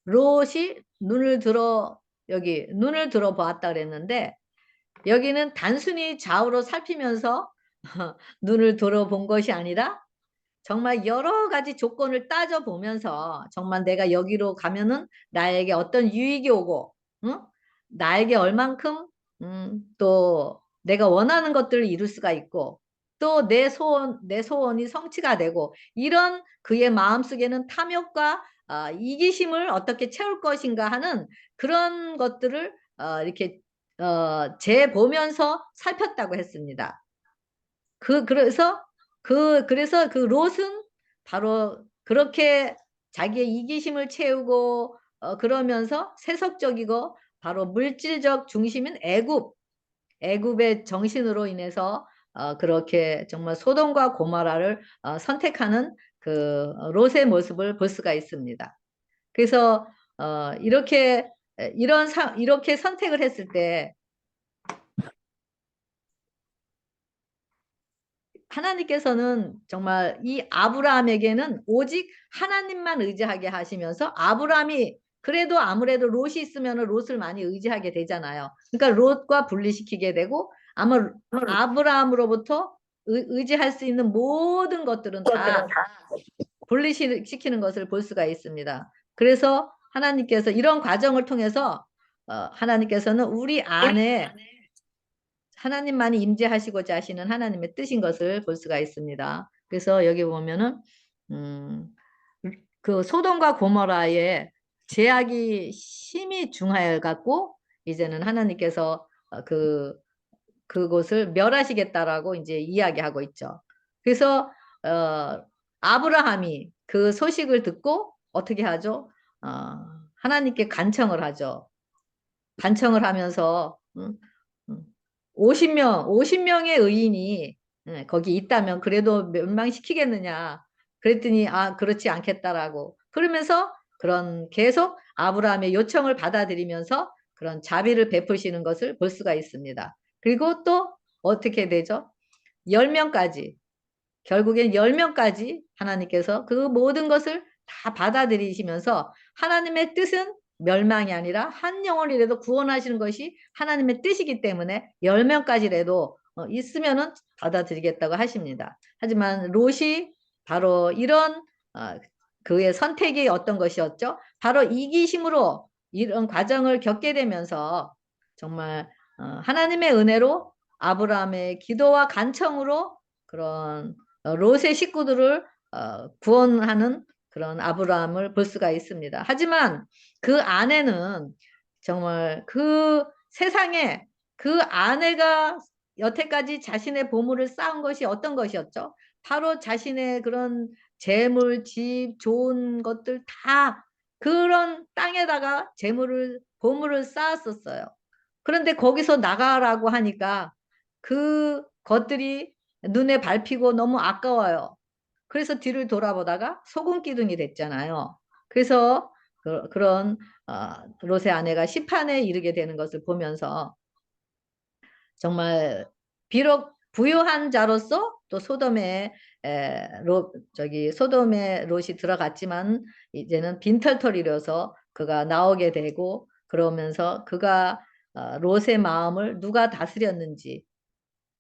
롯이 눈을 들어 보았다 그랬는데 여기는 단순히 좌우로 살피면서 눈을 들어본 것이 아니라 정말 여러 가지 조건을 따져보면서 정말 내가 여기로 가면은 나에게 어떤 유익이 오고 응? 나에게 얼만큼 또 내가 원하는 것들을 이룰 수가 있고 또 내 소원이 성취가 되고 이런 그의 마음속에는 탐욕과 이기심을 어떻게 채울 것인가 하는 그런 것들을 이렇게 재보면서 살폈다고 했습니다. 그래서 그 롯은 바로 그렇게 자기의 이기심을 채우고 그러면서 세속적이고 바로 물질적 중심인 애굽의 정신으로 인해서 그렇게 정말 소돔과 고모라를 선택하는 그 롯의 모습을 볼 수가 있습니다. 그래서 이렇게 선택을 했을 때 하나님께서는 정말 이 아브라함에게는 오직 하나님만 의지하게 하시면서 아브라함이 그래도 아무래도 롯이 있으면 롯을 많이 의지하게 되잖아요. 그러니까 롯과 분리시키게 되고 아마 아브라함으로부터 의지할 수 있는 모든 것들은 다 분리시키는 것을 볼 수가 있습니다. 그래서 하나님께서 이런 과정을 통해서 하나님께서는 우리 안에 하나님만이 임재하시고자 하시는 하나님의 뜻인 것을 볼 수가 있습니다. 그래서 여기 보면은 그 소돔과 고모라의 죄악이 심히 중하여 갖고 이제는 하나님께서 그곳을 멸하시겠다라고 이제 이야기하고 있죠. 그래서 아브라함이 그 소식을 듣고 어떻게 하죠? 하나님께 간청을 하죠. 간청을 하면서 50명의 의인이 거기 있다면 그래도 멸망시키겠느냐. 그랬더니 그렇지 않겠다라고. 그러면서 그런 계속 아브라함의 요청을 받아들이면서 그런 자비를 베푸시는 것을 볼 수가 있습니다. 그리고 또 어떻게 되죠? 10명까지 결국엔 10명까지 하나님께서 그 모든 것을 다 받아들이시면서 하나님의 뜻은 멸망이 아니라 한 영혼이라도 구원하시는 것이 하나님의 뜻이기 때문에 10명까지라도 있으면은 받아들이겠다고 하십니다. 하지만 롯이 바로 이런 그의 선택이 어떤 것이었죠? 바로 이기심으로 이런 과정을 겪게 되면서 정말 하나님의 은혜로 아브라함의 기도와 간청으로 그런 롯의 식구들을 구원하는 그런 아브라함을 볼 수가 있습니다. 하지만 그 아내는 정말 그 세상에 그 아내가 여태까지 자신의 보물을 쌓은 것이 어떤 것이었죠? 바로 자신의 그런 재물, 집, 좋은 것들 다 그런 땅에다가 재물을, 보물을 쌓았었어요. 그런데 거기서 나가라고 하니까 그 것들이 눈에 밟히고 너무 아까워요. 그래서 뒤를 돌아보다가 소금 기둥이 됐잖아요. 그래서 그런 롯의 아내가 시판에 이르게 되는 것을 보면서 정말 비록 부유한 자로서 또 소돔에 소돔에 롯이 들어갔지만 이제는 빈털터리로서 그가 나오게 되고 그러면서 그가 롯의 마음을 누가 다스렸는지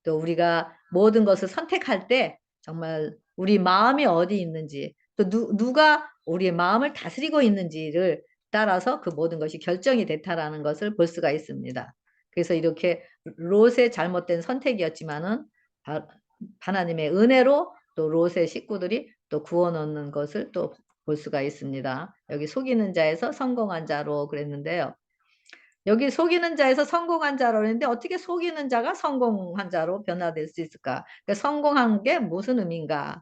또 우리가 모든 것을 선택할 때 정말 우리 마음이 어디 있는지 또 누가 우리의 마음을 다스리고 있는지를 따라서 그 모든 것이 결정이 됐다라는 것을 볼 수가 있습니다. 그래서 이렇게 롯의 잘못된 선택이었지만은 하나님의 은혜로 또 롯의 식구들이 또 구원 얻는 것을 또 볼 수가 있습니다. 여기 속이는 자에서 성공한 자로 그랬는데요. 여기 속이는 자에서 성공한 자로 했는데 어떻게 속이는 자가 성공한 자로 변화될 수 있을까? 그러니까 성공한 게 무슨 의미인가?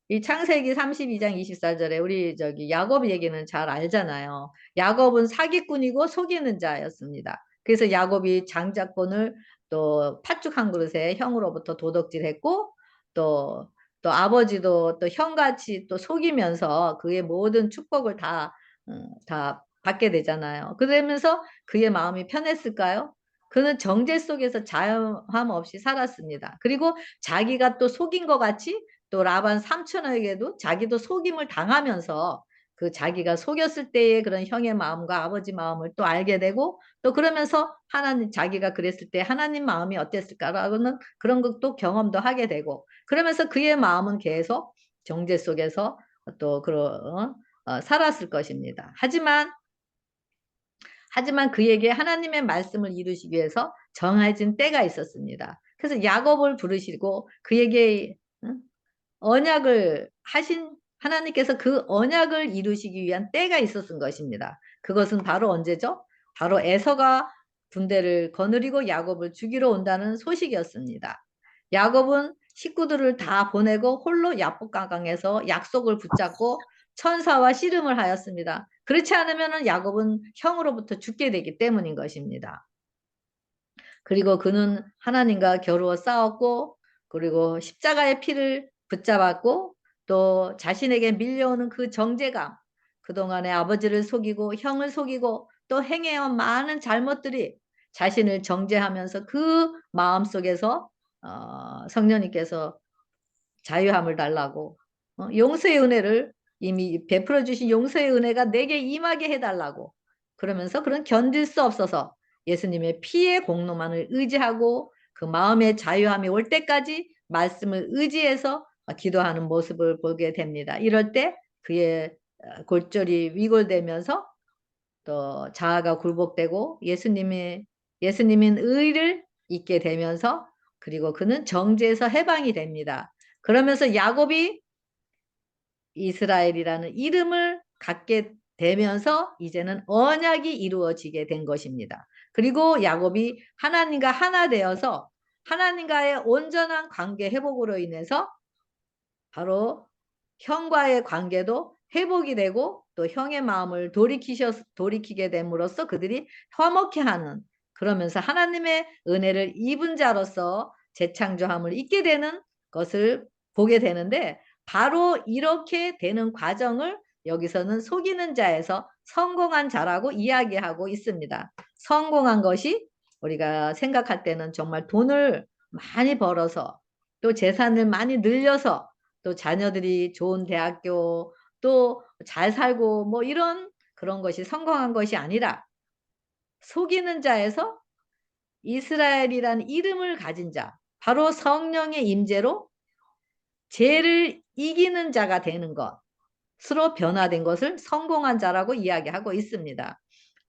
이 창세기 32장 24절에 우리 야곱 얘기는 잘 알잖아요. 야곱은 사기꾼이고 속이는 자였습니다. 그래서 야곱이 장자권을 또 팥죽 한 그릇에 형으로부터 도둑질했고 또 아버지도 또 형같이 또 속이면서 그의 모든 축복을 다 받게 되잖아요. 그러면서 그의 마음이 편했을까요? 그는 정죄 속에서 자유함 없이 살았습니다. 그리고 자기가 또 속인 것 같이 또 라반 삼촌에게도 자기도 속임을 당하면서 그 자기가 속였을 때의 그런 형의 마음과 아버지 마음을 또 알게 되고 또 그러면서 하나님 자기가 그랬을 때 하나님 마음이 어땠을까라고는 그런 것도 경험도 하게 되고 그러면서 그의 마음은 계속 정죄 속에서 또 그런 살았을 것입니다. 하지만 그에게 하나님의 말씀을 이루시기 위해서 정해진 때가 있었습니다. 그래서 야곱을 부르시고 그에게 언약을 하신 하나님께서 그 언약을 이루시기 위한 때가 있었던 것입니다. 그것은 바로 언제죠? 바로 에서가 군대를 거느리고 야곱을 죽이러 온다는 소식이었습니다. 야곱은 식구들을 다 보내고 홀로 야복강강에서 약속을 붙잡고 천사와 씨름을 하였습니다. 그렇지 않으면 야곱은 형으로부터 죽게 되기 때문인 것입니다. 그리고 그는 하나님과 겨루어 싸웠고 그리고 십자가의 피를 붙잡았고 또 자신에게 밀려오는 그 정죄감 그동안에 아버지를 속이고 형을 속이고 또 행해온 많은 잘못들이 자신을 정죄하면서 그 마음속에서 성령님께서 자유함을 달라고 용서의 은혜를 이미 베풀어 주신 용서의 은혜가 내게 임하게 해달라고 그러면서 그런 견딜 수 없어서 예수님의 피의 공로만을 의지하고 그 마음의 자유함이 올 때까지 말씀을 의지해서 기도하는 모습을 보게 됩니다. 이럴 때 그의 골절이 위골되면서 또 자아가 굴복되고 예수님인 의를 잊게 되면서 그리고 그는 정죄에서 해방이 됩니다. 그러면서 야곱이 이스라엘이라는 이름을 갖게 되면서 이제는 언약이 이루어지게 된 것입니다. 그리고 야곱이 하나님과 하나 되어서 하나님과의 온전한 관계 회복으로 인해서 바로 형과의 관계도 회복이 되고 또 형의 마음을 돌이키게 됨으로써 그들이 화목해 하는 그러면서 하나님의 은혜를 입은 자로서 재창조함을 잊게 되는 것을 보게 되는데 바로 이렇게 되는 과정을 여기서는 속이는 자에서 성공한 자라고 이야기하고 있습니다. 성공한 것이 우리가 생각할 때는 정말 돈을 많이 벌어서 또 재산을 많이 늘려서 또 자녀들이 좋은 대학교 또 잘 살고 뭐 이런 그런 것이 성공한 것이 아니라 속이는 자에서 이스라엘이라는 이름을 가진 자 바로 성령의 임재로 죄를 이기는 자가 되는 것으로 변화된 것을 성공한 자라고 이야기하고 있습니다.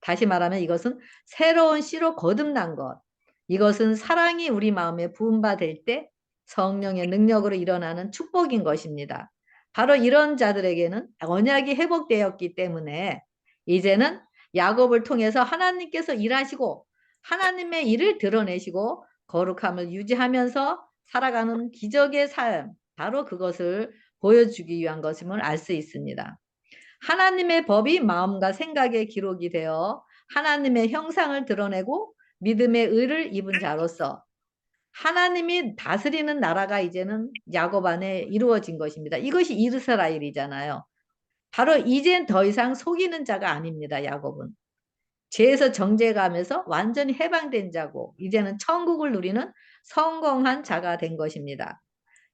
다시 말하면 이것은 새로운 씨로 거듭난 것 이것은 사랑이 우리 마음에 부음받을 때 성령의 능력으로 일어나는 축복인 것입니다. 바로 이런 자들에게는 언약이 회복되었기 때문에 이제는 야곱을 통해서 하나님께서 일하시고 하나님의 일을 드러내시고 거룩함을 유지하면서 살아가는 기적의 삶, 바로 그것을 보여주기 위한 것임을 알 수 있습니다. 하나님의 법이 마음과 생각에 기록이 되어 하나님의 형상을 드러내고 믿음의 의를 입은 자로서 하나님이 다스리는 나라가 이제는 야곱 안에 이루어진 것입니다. 이것이 이스라엘이잖아요. 바로 이젠 더 이상 속이는 자가 아닙니다. 야곱은. 죄에서 정죄감에서 완전히 해방된 자고 이제는 천국을 누리는 성공한 자가 된 것입니다.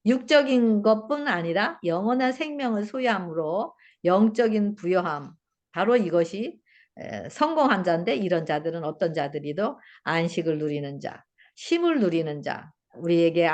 육적인 것뿐 아니라 영원한 생명을 소유함으로 영적인 부여함, 바로 이것이 성공한 자인데, 이런 자들은 어떤 자들이도 안식을 누리는 자, 쉼을 누리는 자, 우리에게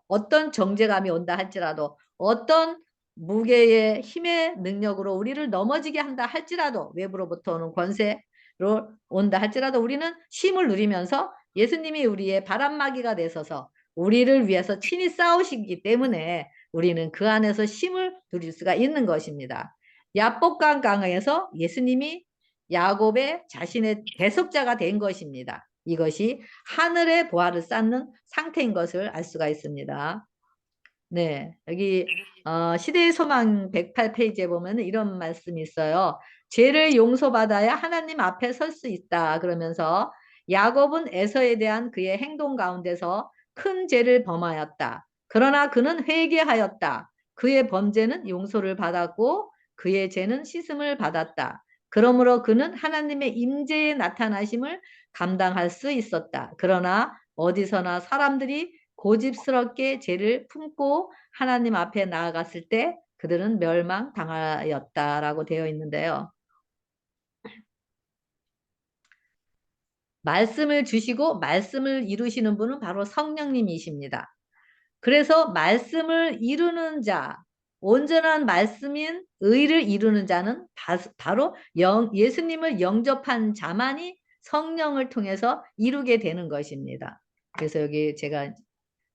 어떤 정죄감이 온다 할지라도, 어떤 무게의 힘의 능력으로 우리를 넘어지게 한다 할지라도, 외부로부터 오는 권세로 온다 할지라도 우리는 쉼을 누리면서 예수님이 우리의 바람막이가 되셔서 우리를 위해서 친히 싸우시기 때문에 우리는 그 안에서 쉼을 누릴 수가 있는 것입니다. 야복강 강에서 예수님이 야곱의 자신의 대속자가 된 것입니다. 이것이 하늘의 보화를 쌓는 상태인 것을 알 수가 있습니다. 네, 여기 시대의 소망 108페이지에 보면 이런 말씀이 있어요. 죄를 용서받아야 하나님 앞에 설 수 있다. 그러면서 야곱은 에서에 대한 그의 행동 가운데서 큰 죄를 범하였다. 그러나 그는 회개하였다. 그의 범죄는 용서를 받았고 그의 죄는 씻음을 받았다. 그러므로 그는 하나님의 임재의 나타나심을 감당할 수 있었다. 그러나 어디서나 사람들이 고집스럽게 죄를 품고 하나님 앞에 나아갔을 때 그들은 멸망당하였다라고 되어 있는데요. 말씀을 주시고 말씀을 이루시는 분은 바로 성령님이십니다. 그래서 말씀을 이루는 자, 온전한 말씀인 의를 이루는 자는 바로 예수님을 영접한 자만이 성령을 통해서 이루게 되는 것입니다. 그래서 여기 제가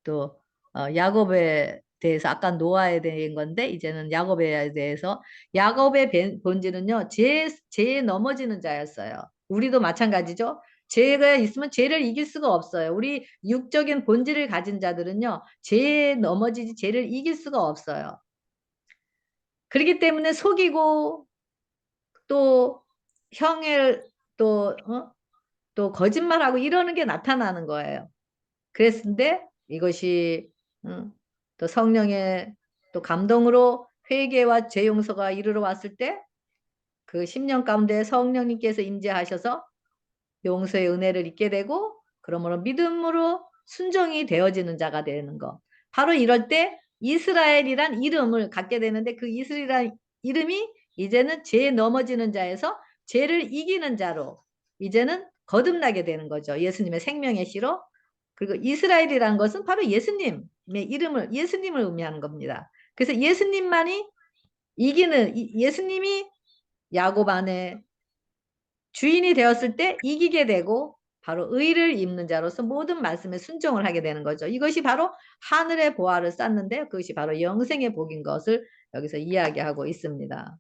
또 야곱에 대해서 아까 노아에 대한 건데 이제는 야곱에 대해서, 야곱의 본질은요 죄에 넘어지는 자였어요. 우리도 마찬가지죠. 죄가 있으면 죄를 이길 수가 없어요. 우리 육적인 본질을 가진 자들은요 죄에 넘어지지 죄를 이길 수가 없어요. 그렇기 때문에 속이고 또 형을 또 거짓말하고 이러는 게 나타나는 거예요. 그랬는데 이것이 또 성령의 또 감동으로 회개와 죄 용서가 이르러 왔을 때 그 10년 가운데 성령님께서 임재하셔서 용서의 은혜를 입게 되고, 그러므로 믿음으로 순종이 되어지는 자가 되는 것. 바로 이럴 때 이스라엘이란 이름을 갖게 되는데 그 이스라엘 이름이 이제는 죄에 넘어지는 자에서 죄를 이기는 자로 이제는 거듭나게 되는 거죠. 예수님의 생명의 씨로. 그리고 이스라엘이라는 것은 바로 예수님의 이름을, 예수님을 의미하는 겁니다. 그래서 예수님만이 이기는, 예수님이 야곱 안에 주인이 되었을 때 이기게 되고 바로 의를 입는 자로서 모든 말씀에 순종을 하게 되는 거죠. 이것이 바로 하늘의 보화를 쌓는데 그것이 바로 영생의 복인 것을 여기서 이야기하고 있습니다.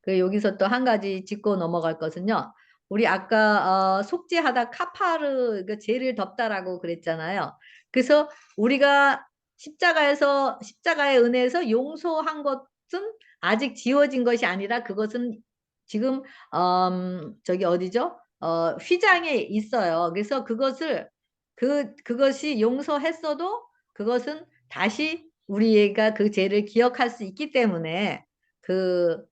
그 여기서 또 한 가지 짚고 넘어갈 것은요. 우리 아까 속죄하다 카파르 그 죄를 덮다라고 그랬잖아요. 그래서 우리가 십자가의 은혜에서 용서한 것은 아직 지워진 것이 아니라 그것은 지금 저기 어디죠? 휘장에 있어요. 그래서 그것이 용서했어도 그것은 다시 우리가 그 죄를 기억할 수 있기 때문에 그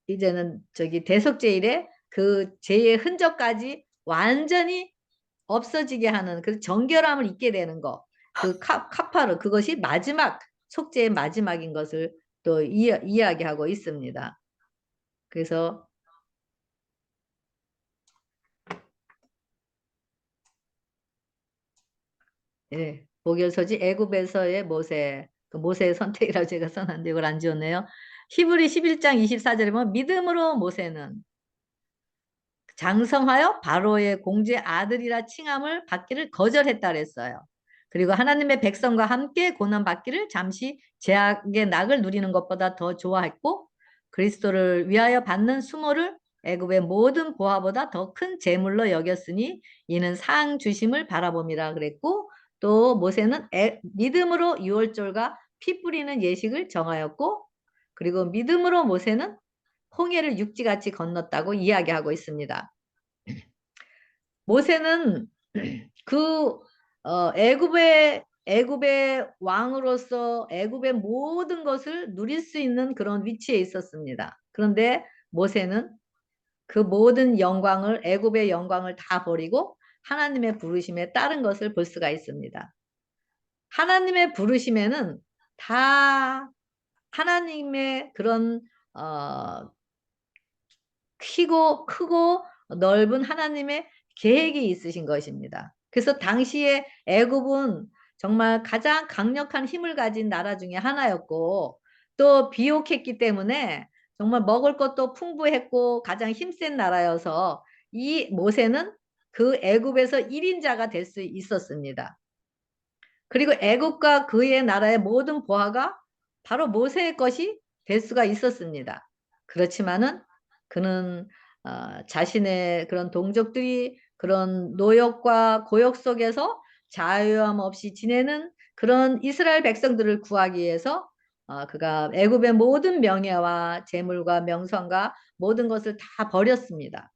이제는 저기 대속죄일에 그 죄의 흔적까지 완전히 없어지게 하는 그 정결함을 잊게 되는 거. 그 카파르, 그것이 마지막 속죄의 마지막인 것을 또 이야기하고 있습니다. 그래서 예, 보결서지 애굽에서의 모세, 그 모세의 선택이라고 제가 써놨는데 이걸 안 지웠네요. 히브리 11장 24절에 보면 믿음으로 모세는 장성하여 바로의 공주의 아들이라 칭함을 받기를 거절했다 그랬어요. 그리고 하나님의 백성과 함께 고난 받기를 잠시 죄악의 낙을 누리는 것보다 더 좋아했고 그리스도를 위하여 받는 수모를 애굽의 모든 보화보다 더 큰 재물로 여겼으니 이는 상 주심을 바라봄이라 그랬고 또 모세는 믿음으로 유월절과 피 뿌리는 예식을 정하였고 그리고 믿음으로 모세는 홍해를 육지같이 건넜다고 이야기하고 있습니다. 모세는 그 애굽의 왕으로서 애굽의 모든 것을 누릴 수 있는 그런 위치에 있었습니다. 그런데 모세는 그 모든 영광을 애굽의 영광을 다 버리고 하나님의 부르심에 따른 것을 볼 수가 있습니다. 하나님의 부르심에는 다 하나님의 그런 크고 넓은 하나님의 계획이 있으신 것입니다. 그래서 당시에 애굽은 정말 가장 강력한 힘을 가진 나라 중에 하나였고 또 비옥했기 때문에 정말 먹을 것도 풍부했고 가장 힘센 나라여서 이 모세는 그 애굽에서 1인자가 될 수 있었습니다. 그리고 애굽과 그의 나라의 모든 보화가 바로 모세의 것이 될 수가 있었습니다. 그렇지만은 그는 자신의 그런 동족들이 그런 노역과 고역 속에서 자유함 없이 지내는 그런 이스라엘 백성들을 구하기 위해서 그가 애굽의 모든 명예와 재물과 명성과 모든 것을 다 버렸습니다.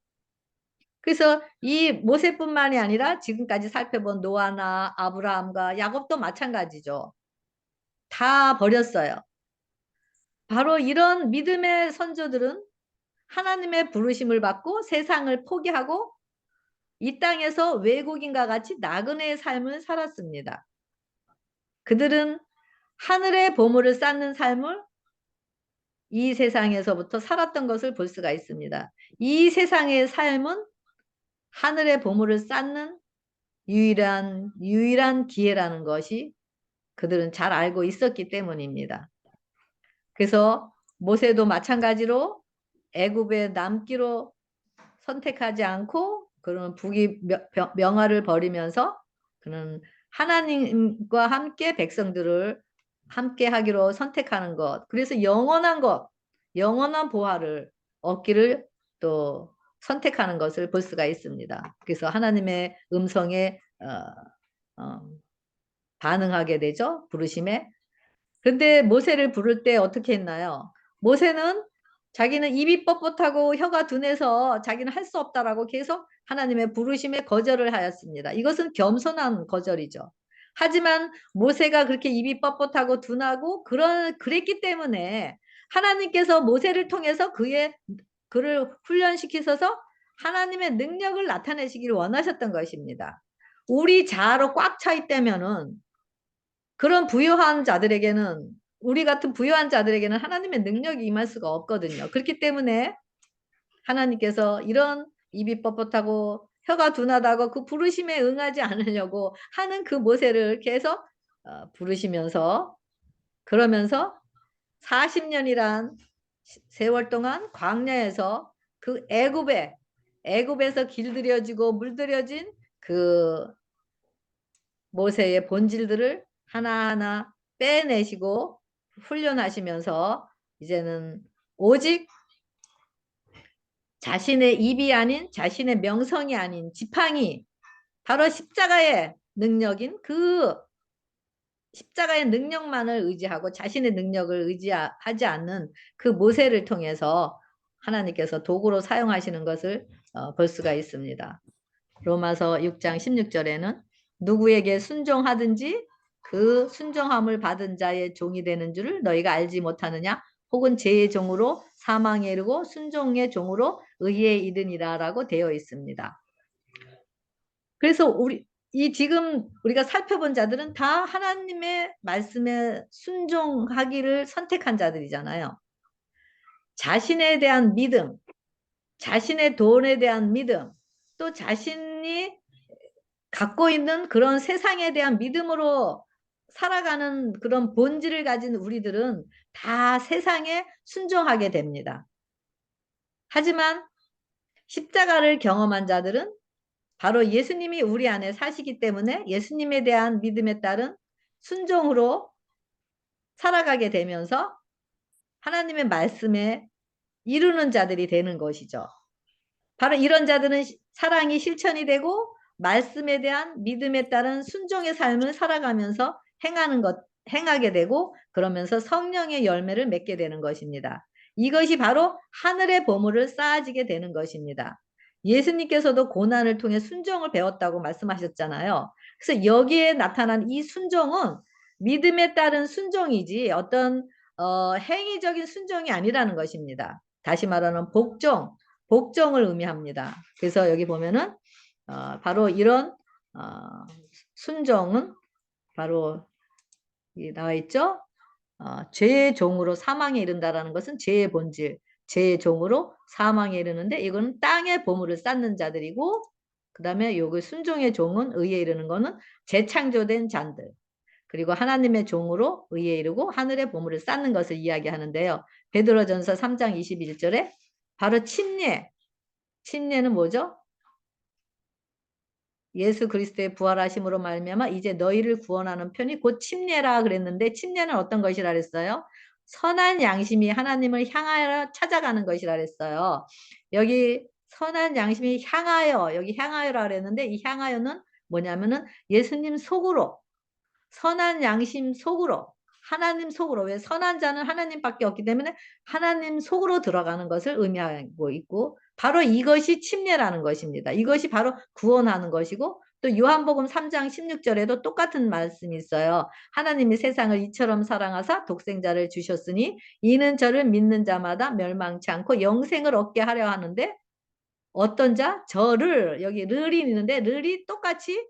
그래서 이 모세뿐만이 아니라 지금까지 살펴본 노아나 아브라함과 야곱도 마찬가지죠. 다 버렸어요. 바로 이런 믿음의 선조들은 하나님의 부르심을 받고 세상을 포기하고 이 땅에서 외국인과 같이 나그네의 삶을 살았습니다. 그들은 하늘의 보물을 쌓는 삶을 이 세상에서부터 살았던 것을 볼 수가 있습니다. 이 세상의 삶은 하늘의 보물을 쌓는 유일한 기회라는 것이 그들은 잘 알고 있었기 때문입니다. 그래서 모세도 마찬가지로 애굽에 남기로 선택하지 않고 그런 북이 명화를 버리면서 그는 하나님과 함께 백성들을 함께 하기로 선택하는 것. 그래서 영원한 것, 영원한 보화를 얻기를 또 선택하는 것을 볼 수가 있습니다. 그래서 하나님의 음성에 반응하게 되죠. 부르심에. 근데 모세를 부를 때 어떻게 했나요? 모세는 자기는 입이 뻣뻣하고 혀가 둔해서 자기는 할 수 없다라고 계속 하나님의 부르심에 거절을 하였습니다. 이것은 겸손한 거절이죠. 하지만 모세가 그렇게 입이 뻣뻣하고 둔하고 그랬기 때문에 하나님께서 모세를 통해서 그를 훈련시키셔서 하나님의 능력을 나타내시기를 원하셨던 것입니다. 우리 자아로 꽉 차 있다면은 그런 부유한 자들에게는 우리 같은 부유한 자들에게는 하나님의 능력이 임할 수가 없거든요. 그렇기 때문에 하나님께서 이런 입이 뻣뻣하고 혀가 둔하다고 그 부르심에 응하지 않으려고 하는 그 모세를 계속 부르시면서 그러면서 40년이란 세월 동안 광야에서 그 애굽에서 길들여지고 물들여진 그 모세의 본질들을 하나하나 빼내시고 훈련하시면서 이제는 오직 자신의 입이 아닌 자신의 명성이 아닌 지팡이 바로 십자가의 능력인 그 십자가의 능력만을 의지하고 자신의 능력을 의지하지 않는 그 모세를 통해서 하나님께서 도구로 사용하시는 것을 볼 수가 있습니다. 로마서 6장 16절에는 누구에게 순종하든지 그 순종함을 받은 자의 종이 되는 줄을 너희가 알지 못하느냐? 혹은 죄의 종으로 사망에 이르고 순종의 종으로 의에 이르니라 라고 되어 있습니다. 그래서 지금 우리가 살펴본 자들은 다 하나님의 말씀에 순종하기를 선택한 자들이잖아요. 자신에 대한 믿음, 자신의 돈에 대한 믿음, 또 자신이 갖고 있는 그런 세상에 대한 믿음으로 살아가는 그런 본질을 가진 우리들은 다 세상에 순종하게 됩니다. 하지만 십자가를 경험한 자들은 바로 예수님이 우리 안에 사시기 때문에 예수님에 대한 믿음에 따른 순종으로 살아가게 되면서 하나님의 말씀에 이루는 자들이 되는 것이죠. 바로 이런 자들은 사랑이 실천이 되고 말씀에 대한 믿음에 따른 순종의 삶을 살아가면서 행하게 되고 그러면서 성령의 열매를 맺게 되는 것입니다. 이것이 바로 하늘의 보물을 쌓아지게 되는 것입니다. 예수님께서도 고난을 통해 순종을 배웠다고 말씀하셨잖아요. 그래서 여기에 나타난 이 순종은 믿음에 따른 순종이지 어떤 행위적인 순종이 아니라는 것입니다. 다시 말하는 복종을 의미합니다. 그래서 여기 보면은 바로 이런 순종은 바로 나와 있죠. 죄의 종으로 사망에 이른다라는 것은 죄의 본질, 죄의 종으로 사망에 이르는데 이거는 땅의 보물을 쌓는 자들이고 그 다음에 여기 순종의 종은 의에 이르는 거는 재창조된 자들 그리고 하나님의 종으로 의에 이르고 하늘의 보물을 쌓는 것을 이야기하는데요. 베드로전서 3장 21절에 바로 침례는 뭐죠? 예수 그리스도의 부활하심으로 말미암아 이제 너희를 구원하는 편이 곧 침례라 그랬는데 침례는 어떤 것이라 그랬어요? 선한 양심이 하나님을 향하여 찾아가는 것이라 그랬어요. 여기 선한 양심이 향하여 여기 향하여라 그랬는데 이 향하여는 뭐냐면은 예수님 속으로 선한 양심 속으로 하나님 속으로 왜 선한 자는 하나님밖에 없기 때문에 하나님 속으로 들어가는 것을 의미하고 있고 바로 이것이 침례라는 것입니다. 이것이 바로 구원하는 것이고 또 요한복음 3장 16절에도 똑같은 말씀이 있어요. 하나님이 세상을 이처럼 사랑하사 독생자를 주셨으니 이는 저를 믿는 자마다 멸망치 않고 영생을 얻게 하려 하는데 어떤 자? 저를 여기 르이 있는데 르이 똑같이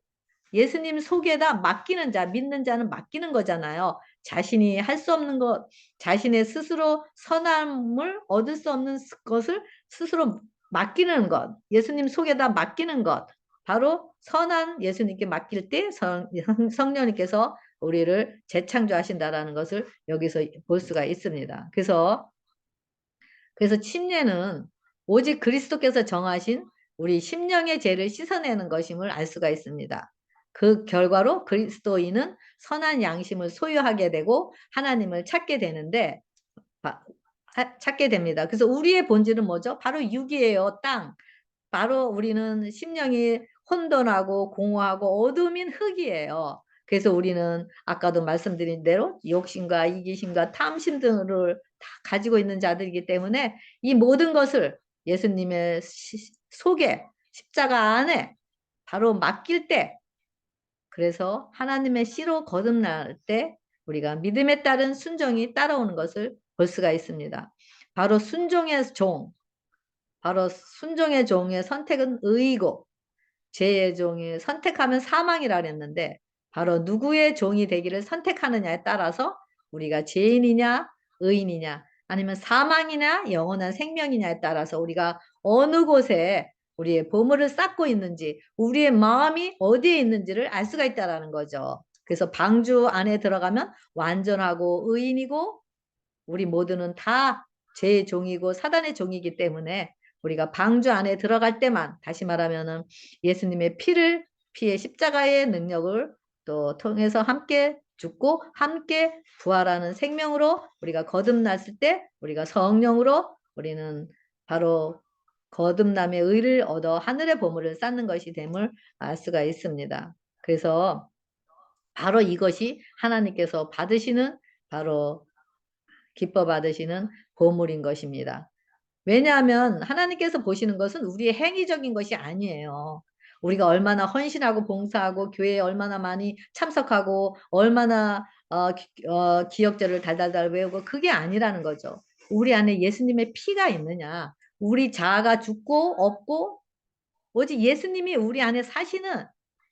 예수님 속에다 맡기는 자, 믿는 자는 맡기는 거잖아요. 자신이 할 수 없는 것, 자신의 스스로 선함을 얻을 수 없는 것을 스스로 맡기는 것, 예수님 속에다 맡기는 것, 바로 선한 예수님께 맡길 때 성령님께서 우리를 재창조하신다라는 것을 여기서 볼 수가 있습니다. 그래서 침례는 오직 그리스도께서 정하신 우리 심령의 죄를 씻어내는 것임을 알 수가 있습니다. 그 결과로 그리스도인은 선한 양심을 소유하게 되고 하나님을 찾게 되는데 찾게 됩니다. 그래서 우리의 본질은 뭐죠? 바로 육이에요. 땅. 바로 우리는 심령이 혼돈하고 공허하고 어둠인 흙이에요. 그래서 우리는 아까도 말씀드린 대로 욕심과 이기심과 탐심 등을 다 가지고 있는 자들이기 때문에 이 모든 것을 예수님의 속에 십자가 안에 바로 맡길 때 그래서 하나님의 씨로 거듭날 때 우리가 믿음에 따른 순종이 따라오는 것을 볼 수가 있습니다. 바로 순종의 종의 선택은 의이고 죄의 종이 선택하면 사망이라 그랬는데 바로 누구의 종이 되기를 선택하느냐에 따라서 우리가 죄인이냐 의인이냐 아니면 사망이냐 영원한 생명이냐에 따라서 우리가 어느 곳에 우리의 보물을 쌓고 있는지 우리의 마음이 어디에 있는지를 알 수가 있다는 거죠. 그래서 방주 안에 들어가면 완전하고 의인이고 우리 모두는 다 죄의 종이고 사단의 종이기 때문에 우리가 방주 안에 들어갈 때만 다시 말하면은 예수님의 피의 십자가의 능력을 또 통해서 함께 죽고 함께 부활하는 생명으로 우리가 거듭났을 때 우리가 성령으로 우리는 바로 거듭남의 의를 얻어 하늘의 보물을 쌓는 것이 됨을 알 수가 있습니다. 그래서 바로 이것이 하나님께서 받으시는 바로 기뻐 받으시는 보물인 것입니다. 왜냐하면 하나님께서 보시는 것은 우리의 행위적인 것이 아니에요. 우리가 얼마나 헌신하고 봉사하고 교회에 얼마나 많이 참석하고 얼마나 기억절을 달달달 외우고 그게 아니라는 거죠. 우리 안에 예수님의 피가 있느냐 우리 자아가 죽고 없고 오직 예수님이 우리 안에 사시는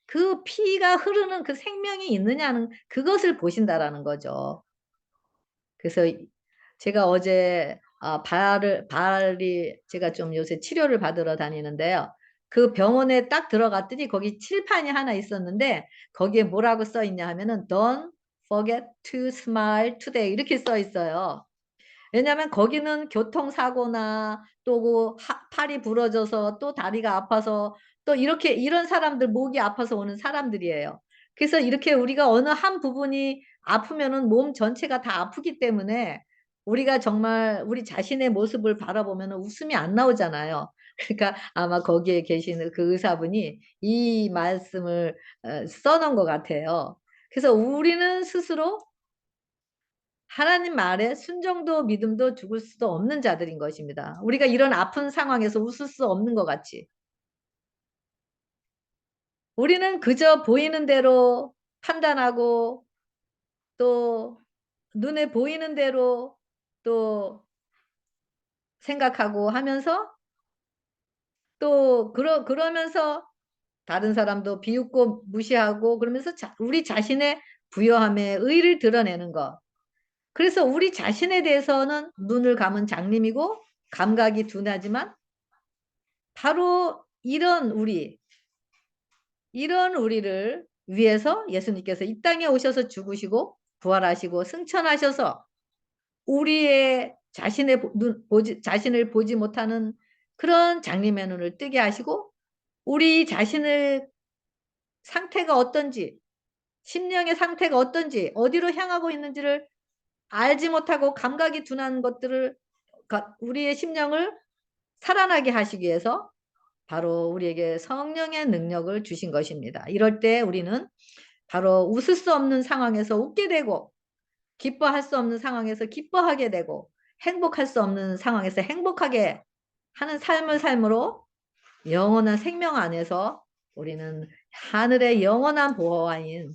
그 피가 흐르는 그 생명이 있느냐는 그것을 보신다라는 거죠. 그래서 제가 어제 발이 제가 좀 요새 치료를 받으러 다니는데요. 그 병원에 딱 들어갔더니 거기 칠판이 하나 있었는데 거기에 뭐라고 써 있냐 하면은 Don't forget to smile today 이렇게 써 있어요. 왜냐하면 거기는 교통사고나 또 팔이 부러져서 또 다리가 아파서 또 이렇게 이런 사람들 목이 아파서 오는 사람들이에요. 그래서 이렇게 우리가 어느 한 부분이 아프면은 몸 전체가 다 아프기 때문에 우리가 정말 우리 자신의 모습을 바라보면 웃음이 안 나오잖아요. 그러니까 아마 거기에 계시는 그 의사분이 이 말씀을 써놓은 것 같아요. 그래서 우리는 스스로 하나님 말에 순종도 믿음도 죽을 수도 없는 자들인 것입니다. 우리가 이런 아픈 상황에서 웃을 수 없는 것 같이. 우리는 그저 보이는 대로 판단하고 또 눈에 보이는 대로 또 생각하고 하면서 또 그러면서 다른 사람도 비웃고 무시하고 그러면서 우리 자신의 부요함에 의의를 드러내는 것. 그래서 우리 자신에 대해서는 눈을 감은 장님이고 감각이 둔하지만 바로 이런 우리를 위해서 예수님께서 이 땅에 오셔서 죽으시고 부활하시고 승천하셔서 우리의 자신을 보지 못하는 그런 장님의 눈을 뜨게 하시고 우리 자신을 상태가 어떤지 심령의 상태가 어떤지 어디로 향하고 있는지를 알지 못하고 감각이 둔한 것들을 우리의 심령을 살아나게 하시기 위해서 바로 우리에게 성령의 능력을 주신 것입니다. 이럴 때 우리는 바로 웃을 수 없는 상황에서 웃게 되고 기뻐할 수 없는 상황에서 기뻐하게 되고 행복할 수 없는 상황에서 행복하게 하는 삶을 삶으로 영원한 생명 안에서 우리는 하늘의 영원한 보호와인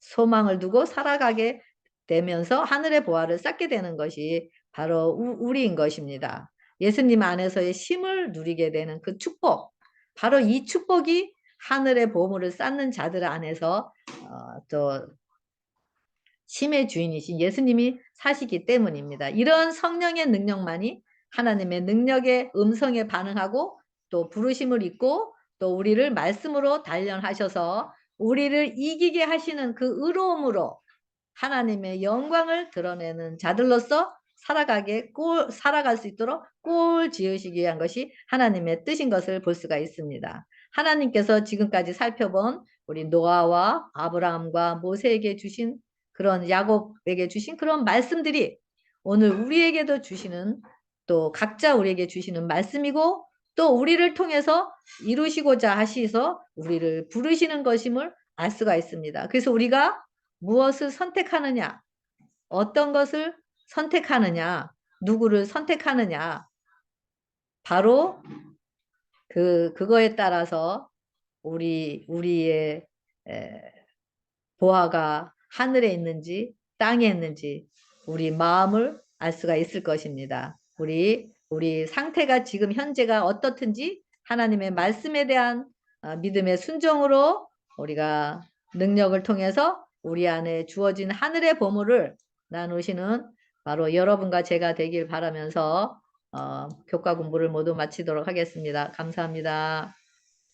소망을 두고 살아가게 되면서 하늘의 보화를 쌓게 되는 것이 바로 우리인 것입니다. 예수님 안에서의 쉼을 누리게 되는 그 축복, 바로 이 축복이 하늘의 보물을 쌓는 자들 안에서 또 쉼의 주인이신 예수님이 사시기 때문입니다. 이런 성령의 능력만이 하나님의 능력의 음성에 반응하고 또 부르심을 입고 또 우리를 말씀으로 단련하셔서 우리를 이기게 하시는 그 의로움으로 하나님의 영광을 드러내는 자들로서 살아갈 수 있도록 꼴 지으시기 위한 것이 하나님의 뜻인 것을 볼 수가 있습니다. 하나님께서 지금까지 살펴본 우리 노아와 아브라함과 모세에게 주신 그런 야곱에게 주신 그런 말씀들이 오늘 우리에게도 주시는 또 각자 우리에게 주시는 말씀이고 또 우리를 통해서 이루시고자 하시서 우리를 부르시는 것임을 알 수가 있습니다. 그래서 우리가 무엇을 선택하느냐, 어떤 것을 선택하느냐, 누구를 선택하느냐, 바로 그거에 따라서 우리의 보화가 하늘에 있는지 땅에 있는지 우리 마음을 알 수가 있을 것입니다. 우리 상태가 지금 현재가 어떻든지 하나님의 말씀에 대한 믿음의 순종으로 우리가 능력을 통해서 우리 안에 주어진 하늘의 보물을 나누시는 바로 여러분과 제가 되길 바라면서 교과 공부를 모두 마치도록 하겠습니다. 감사합니다.